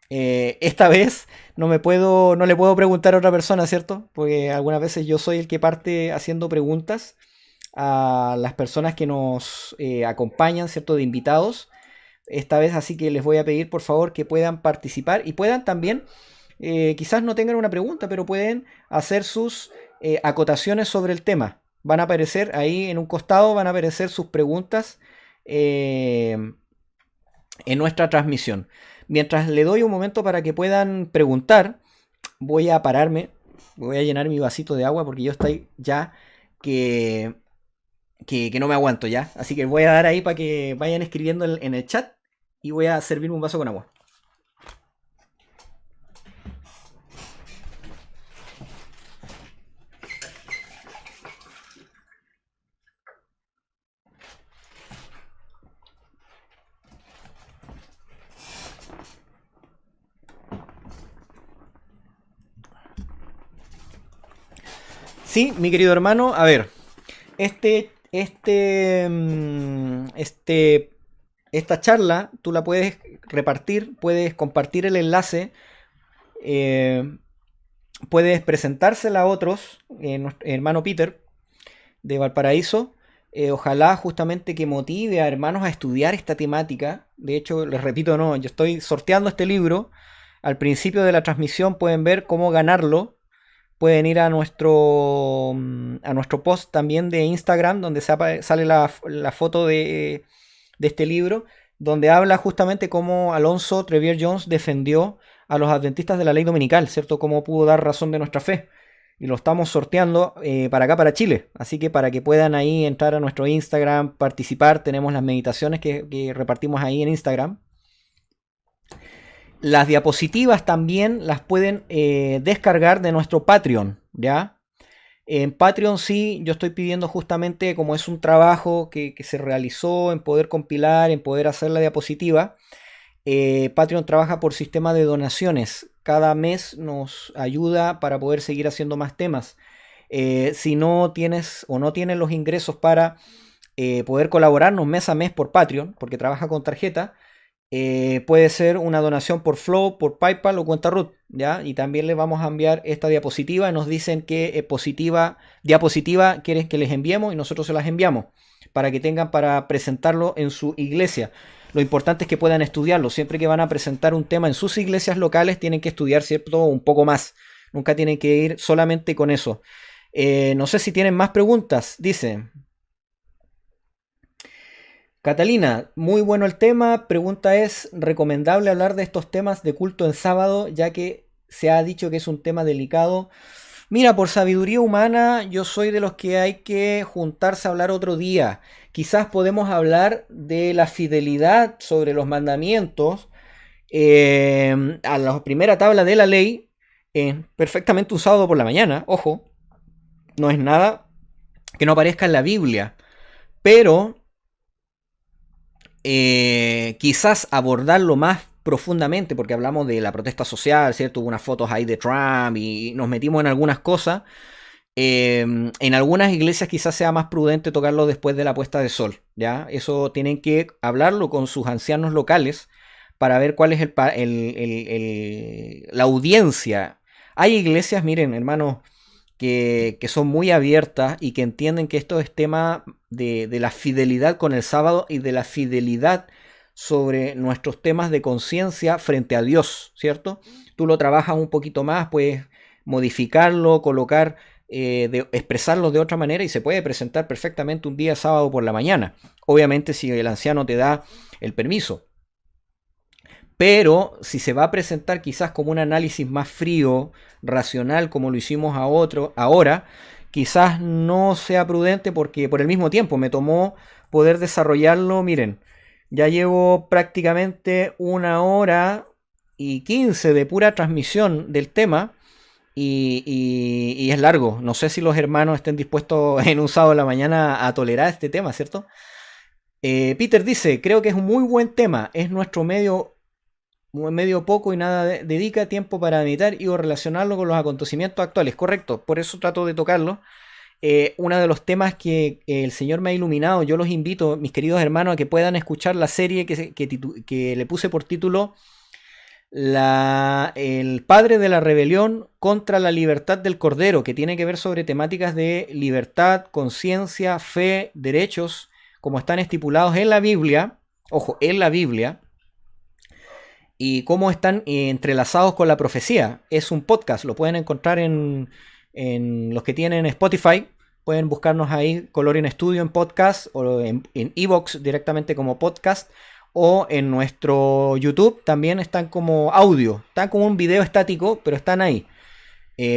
Esta vez no le puedo preguntar a otra persona, ¿cierto? Porque algunas veces yo soy el que parte haciendo preguntas a las personas que nos acompañan, ¿cierto? De invitados. Esta vez así que les voy a pedir por favor que puedan participar y puedan también, quizás no tengan una pregunta, pero pueden hacer sus acotaciones sobre el tema. Van a aparecer ahí en un costado, van a aparecer sus preguntas en nuestra transmisión. Mientras le doy un momento para que puedan preguntar, voy a pararme, voy a llenar mi vasito de agua porque yo estoy ya que no me aguanto ya. Así que voy a dar ahí para que vayan escribiendo en el chat y voy a servirme un vaso con agua. Sí, mi querido hermano, a ver, esta charla tú la puedes repartir, puedes compartir el enlace, eh, puedes presentársela a otros, nuestro hermano Peter de Valparaíso. Ojalá justamente que motive a hermanos a estudiar esta temática. De hecho, les repito, no, yo estoy sorteando este libro. Al principio de la transmisión pueden ver cómo ganarlo. Pueden ir a nuestro post también de Instagram, donde sale la foto de este libro, donde habla justamente cómo Alonso Trevier Jones defendió a los adventistas de la ley dominical, ¿cierto? Cómo pudo dar razón de nuestra fe. Y lo estamos sorteando para acá, para Chile. Así que para que puedan ahí entrar a nuestro Instagram, participar, tenemos las meditaciones que repartimos ahí en Instagram. Las diapositivas también las pueden descargar de nuestro Patreon, ¿ya? En Patreon sí, yo estoy pidiendo justamente, como es un trabajo que se realizó en poder compilar, en poder hacer la diapositiva, Patreon trabaja por sistema de donaciones. Cada mes nos ayuda para poder seguir haciendo más temas. Si no tienes o no tienes los ingresos para poder colaborarnos mes a mes por Patreon, porque trabaja con tarjeta, puede ser una donación por Flow, por PayPal o cuenta root, ¿ya? Y también les vamos a enviar esta diapositiva. Nos dicen qué diapositiva quieren que les enviemos y nosotros se las enviamos para que tengan para presentarlo en su iglesia. Lo importante es que puedan estudiarlo. Siempre que van a presentar un tema en sus iglesias locales tienen que estudiar, ¿cierto?, un poco más. Nunca tienen que ir solamente con eso. No sé si tienen más preguntas. Dice Catalina, muy bueno el tema. Pregunta es, ¿recomendable hablar de estos temas de culto en sábado, ya que se ha dicho que es un tema delicado? Mira, por sabiduría humana, yo soy de los que hay que juntarse a hablar otro día. Quizás podemos hablar de la fidelidad sobre los mandamientos a la primera tabla de la ley, perfectamente un sábado por la mañana. Ojo, no es nada que no aparezca en la Biblia, pero quizás abordarlo más profundamente, porque hablamos de la protesta social, ¿cierto? Hubo unas fotos ahí de Trump y nos metimos en algunas cosas. En algunas iglesias quizás sea más prudente tocarlo después de la puesta de sol, ¿ya? Eso tienen que hablarlo con sus ancianos locales para ver cuál es la audiencia. Hay iglesias, miren, hermanos, que son muy abiertas y que entienden que esto es tema de la fidelidad con el sábado y de la fidelidad sobre nuestros temas de conciencia frente a Dios, ¿cierto? Tú lo trabajas un poquito más, puedes modificarlo, colocar, expresarlo de otra manera y se puede presentar perfectamente un día sábado por la mañana. Obviamente si el anciano te da el permiso. Pero si se va a presentar quizás como un análisis más frío, racional, como lo hicimos ahora, quizás no sea prudente porque por el mismo tiempo me tomó poder desarrollarlo. Miren, ya llevo prácticamente 1 hora y 15 de pura transmisión del tema y es largo. No sé si los hermanos estén dispuestos en un sábado de la mañana a tolerar este tema, ¿cierto? Peter dice, creo que es un muy buen tema, es nuestro medio poco y nada dedica tiempo para meditar y o relacionarlo con los acontecimientos actuales. Correcto, por eso trato de tocarlo. Uno de los temas que el Señor me ha iluminado, yo los invito, mis queridos hermanos, a que puedan escuchar la serie que le puse por título El Padre de la Rebelión contra la Libertad del Cordero, que tiene que ver sobre temáticas de libertad, conciencia, fe, derechos, como están estipulados en la Biblia, ojo, en la Biblia, y cómo están entrelazados con la profecía. Es un podcast, lo pueden encontrar en los que tienen Spotify. Pueden buscarnos ahí, Color en Estudio en podcast, o en iVoox directamente como podcast, o en nuestro YouTube también están como audio. Están como un video estático, pero están ahí.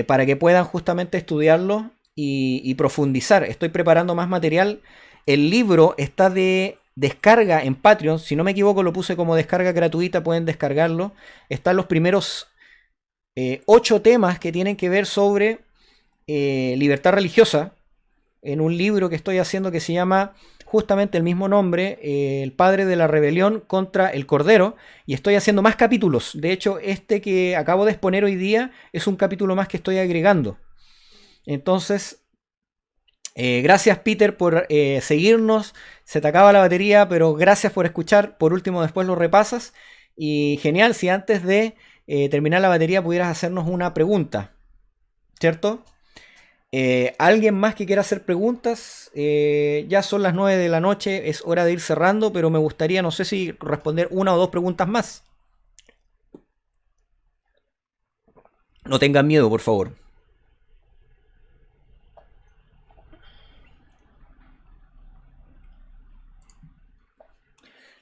Para que puedan justamente estudiarlo y profundizar. Estoy preparando más material. El libro está de descarga en Patreon, si no me equivoco lo puse como descarga gratuita, pueden descargarlo. Están los primeros 8 temas que tienen que ver sobre libertad religiosa, en un libro que estoy haciendo que se llama justamente el mismo nombre, El Padre de la Rebelión contra el Cordero, y estoy haciendo más capítulos. De hecho, este que acabo de exponer hoy día es un capítulo más que estoy agregando. Entonces, gracias Peter por seguirnos. Se te acaba la batería, pero gracias por escuchar. Por último, después lo repasas. Y genial si antes de terminar la batería pudieras hacernos una pregunta, ¿cierto? ¿Alguien más que quiera hacer preguntas? Ya son las 9 de la noche, es hora de ir cerrando, pero me gustaría, no sé si responder 1 o 2 preguntas más. No tengan miedo, por favor.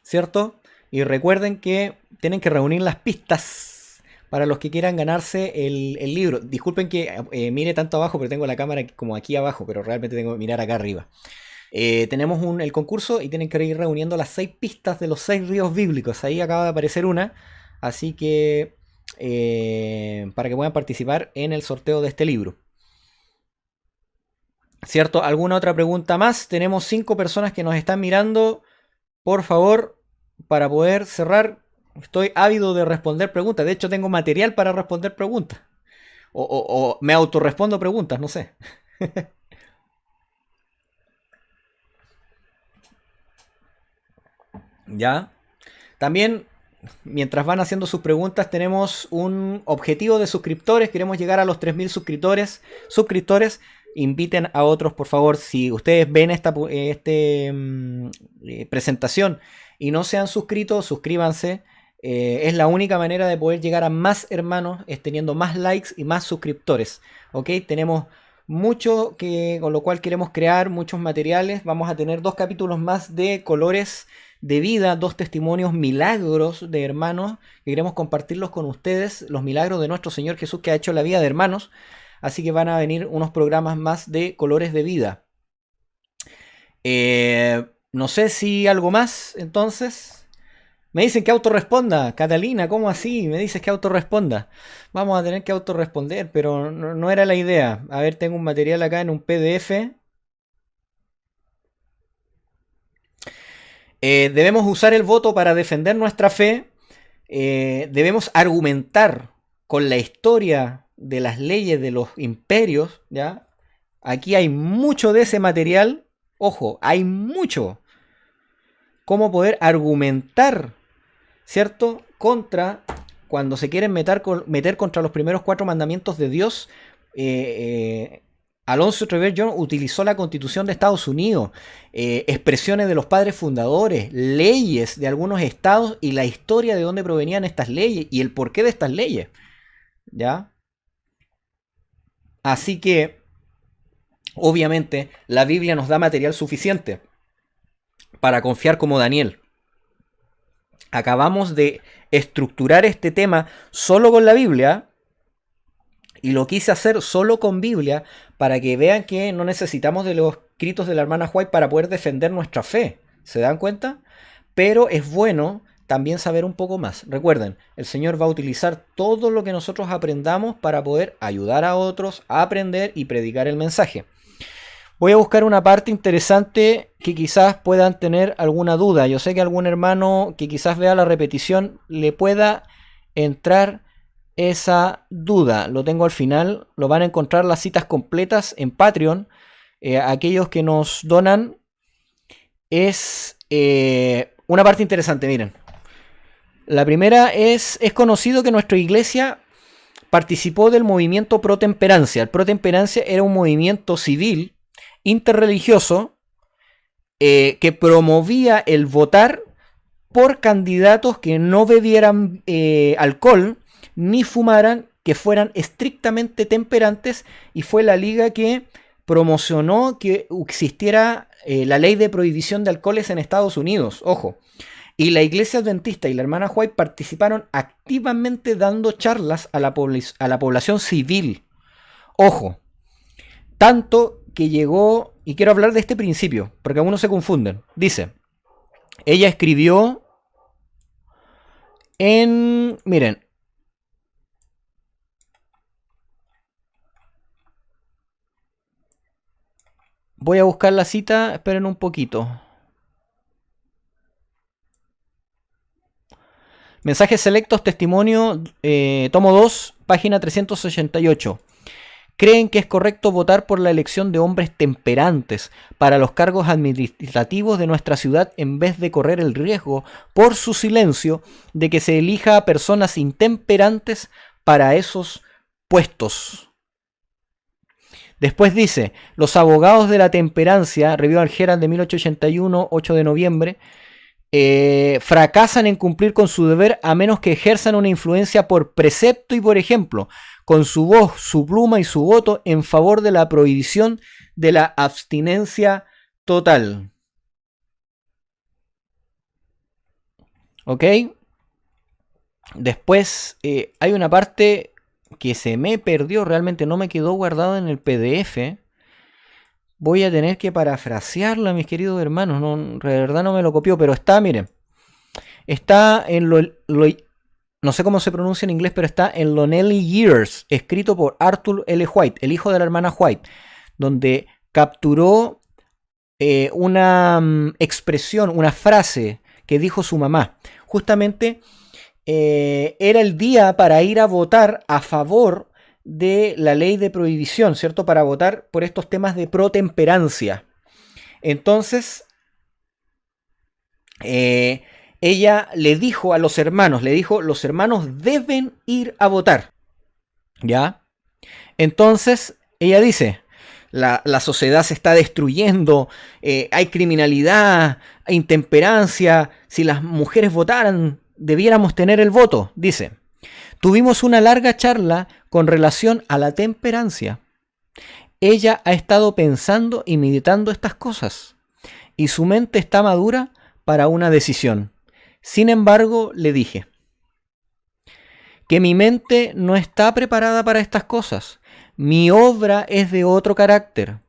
¿Cierto? Y recuerden que tienen que reunir las pistas para los que quieran ganarse el libro. Disculpen que mire tanto abajo, pero tengo la cámara como aquí abajo, pero realmente tengo que mirar acá arriba. Tenemos el concurso y tienen que ir reuniendo las 6 pistas de los 6 ríos bíblicos. Ahí acaba de aparecer una. Así que para que puedan participar en el sorteo de este libro. ¿Cierto? ¿Alguna otra pregunta más? Tenemos 5 personas que nos están mirando. Por favor, para poder cerrar, estoy ávido de responder preguntas. De hecho, tengo material para responder preguntas. O me autorrespondo preguntas, no sé. ¿Ya? También, mientras van haciendo sus preguntas, tenemos un objetivo de suscriptores. Queremos llegar a los 3000 suscriptores. Inviten a otros, por favor. Si ustedes ven esta presentación y no se han suscrito, suscríbanse. Es la única manera de poder llegar a más hermanos, teniendo más likes y más suscriptores. ¿Ok? Tenemos mucho con lo cual queremos crear, muchos materiales. Vamos a tener 2 capítulos más de colores de vida, 2 testimonios, milagros de hermanos que queremos compartirlos con ustedes, los milagros de nuestro Señor Jesús que ha hecho la vida de hermanos. así que van a venir unos programas más de colores de vida. No sé si algo más, entonces. Me dicen que autorresponda. Catalina, ¿cómo así? Me dices que autorresponda. Vamos a tener que autorresponder, pero no era la idea. A ver, tengo un material acá en un PDF. Debemos usar el voto para defender nuestra fe. Debemos argumentar con la historia de las leyes de los imperios, ¿ya? Aquí hay mucho de ese material. Ojo, hay mucho. Cómo poder argumentar, ¿cierto? Cuando se quieren meter contra los primeros 4 mandamientos de Dios. Alonzo Trevelyan utilizó la Constitución de Estados Unidos, expresiones de los padres fundadores, leyes de algunos estados y la historia de dónde provenían estas leyes y el porqué de estas leyes, ¿ya? Así que, obviamente, la Biblia nos da material suficiente para confiar como Daniel. Acabamos de estructurar este tema solo con la Biblia y lo quise hacer solo con Biblia para que vean que no necesitamos de los escritos de la hermana White para poder defender nuestra fe. ¿Se dan cuenta? Pero es bueno también saber un poco más. Recuerden, el Señor va a utilizar todo lo que nosotros aprendamos para poder ayudar a otros a aprender y predicar el mensaje. Voy a buscar una parte interesante que quizás puedan tener alguna duda. Yo sé que algún hermano que quizás vea la repetición le pueda entrar esa duda. Lo tengo al final. Lo van a encontrar las citas completas en Patreon. Aquellos que nos donan. Es una parte interesante, miren. La primera es conocido que nuestra iglesia participó del movimiento Pro Temperancia. El Pro Temperancia era un movimiento civil interreligioso que promovía el votar por candidatos que no bebieran alcohol ni fumaran, que fueran estrictamente temperantes, y fue la liga que promocionó que existiera la ley de prohibición de alcoholes en Estados Unidos. Ojo. Y la iglesia adventista y la hermana White participaron activamente dando charlas a la población civil. Ojo. Tanto que llegó, y quiero hablar de este principio, porque algunos se confunden. Dice, ella escribió miren, voy a buscar la cita, esperen un poquito. Mensajes selectos, testimonio, tomo 2, página 388. Creen que es correcto votar por la elección de hombres temperantes para los cargos administrativos de nuestra ciudad en vez de correr el riesgo, por su silencio, de que se elija a personas intemperantes para esos puestos. Después dice, los abogados de la temperancia, Review al Herald de 1881, 8 de noviembre, fracasan en cumplir con su deber a menos que ejerzan una influencia por precepto y por ejemplo, con su voz, su pluma y su voto en favor de la prohibición de la abstinencia total. ¿Ok? Después hay una parte que se me perdió, realmente no me quedó guardado en el PDF. Voy a tener que parafrasearla, mis queridos hermanos. No, de verdad no me lo copió, pero está, miren. Está en no sé cómo se pronuncia en inglés, pero está en Lonely Years, escrito por Arthur L. White, el hijo de la hermana White, donde capturó una expresión, una frase que dijo su mamá. Justamente era el día para ir a votar a favor de la ley de prohibición, ¿cierto? Para votar por estos temas de protemperancia. Entonces, ella le dijo a los hermanos, los hermanos deben ir a votar. ¿Ya? Entonces, ella dice, la sociedad se está destruyendo, hay criminalidad, hay intemperancia, si las mujeres votaran, debiéramos tener el voto, dice. Tuvimos una larga charla con relación a la temperancia. Ella ha estado pensando y meditando estas cosas, y su mente está madura para una decisión. Sin embargo, le dije que mi mente no está preparada para estas cosas. Mi obra es de otro carácter.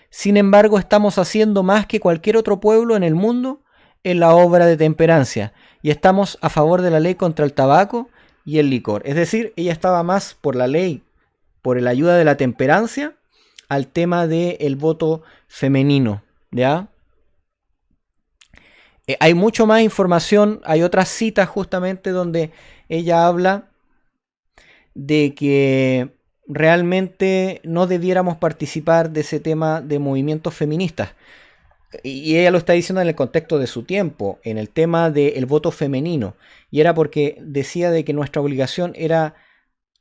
Sin embargo, estamos haciendo más que cualquier otro pueblo en el mundo en la obra de temperancia. Y estamos a favor de la ley contra el tabaco y el licor. Es decir, ella estaba más por la ley, por la ayuda de la temperancia, al tema del voto femenino. ¿Ya? Hay mucho más información, hay otras citas justamente donde ella habla de que realmente no debiéramos participar de ese tema de movimientos feministas. Y ella lo está diciendo en el contexto de su tiempo, en el tema del voto femenino. Y era porque decía de que nuestra obligación era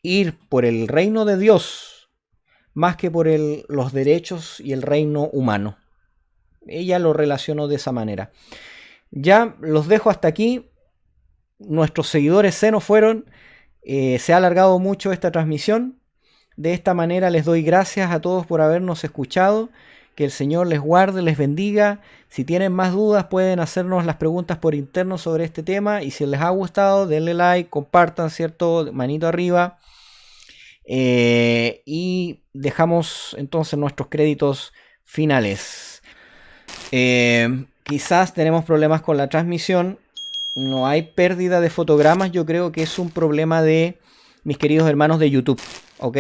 ir por el reino de Dios más que por los derechos y el reino humano. Ella lo relacionó de esa manera. Ya los dejo hasta aquí. Nuestros seguidores se nos fueron. Se ha alargado mucho esta transmisión. De esta manera les doy gracias a todos por habernos escuchado. Que el Señor les guarde, les bendiga. Si tienen más dudas pueden hacernos las preguntas por interno sobre este tema. Y si les ha gustado, denle like, compartan, ¿cierto? Manito arriba. Y dejamos entonces nuestros créditos finales. Quizás tenemos problemas con la transmisión. No hay pérdida de fotogramas. Yo creo que es un problema de mis queridos hermanos de YouTube. ¿Ok?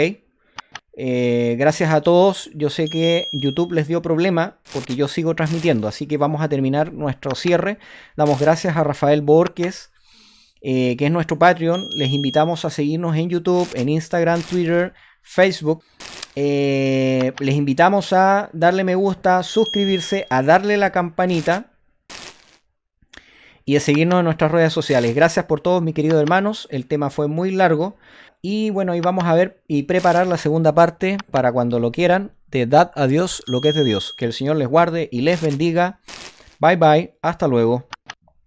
Gracias a todos. Yo sé que YouTube les dio problema porque yo sigo transmitiendo. Así que vamos a terminar nuestro cierre. Damos gracias a Rafael Borges, que es nuestro Patreon. Les invitamos a seguirnos en YouTube, en Instagram, Twitter, Facebook. Les invitamos a darle me gusta, suscribirse, a darle la campanita y a seguirnos en nuestras redes sociales. Gracias por todos, mis queridos hermanos. El tema fue muy largo. Y bueno, y vamos a ver y preparar la segunda parte para cuando lo quieran, de Dad a Dios lo que es de Dios. Que el Señor les guarde y les bendiga. Bye bye, hasta luego.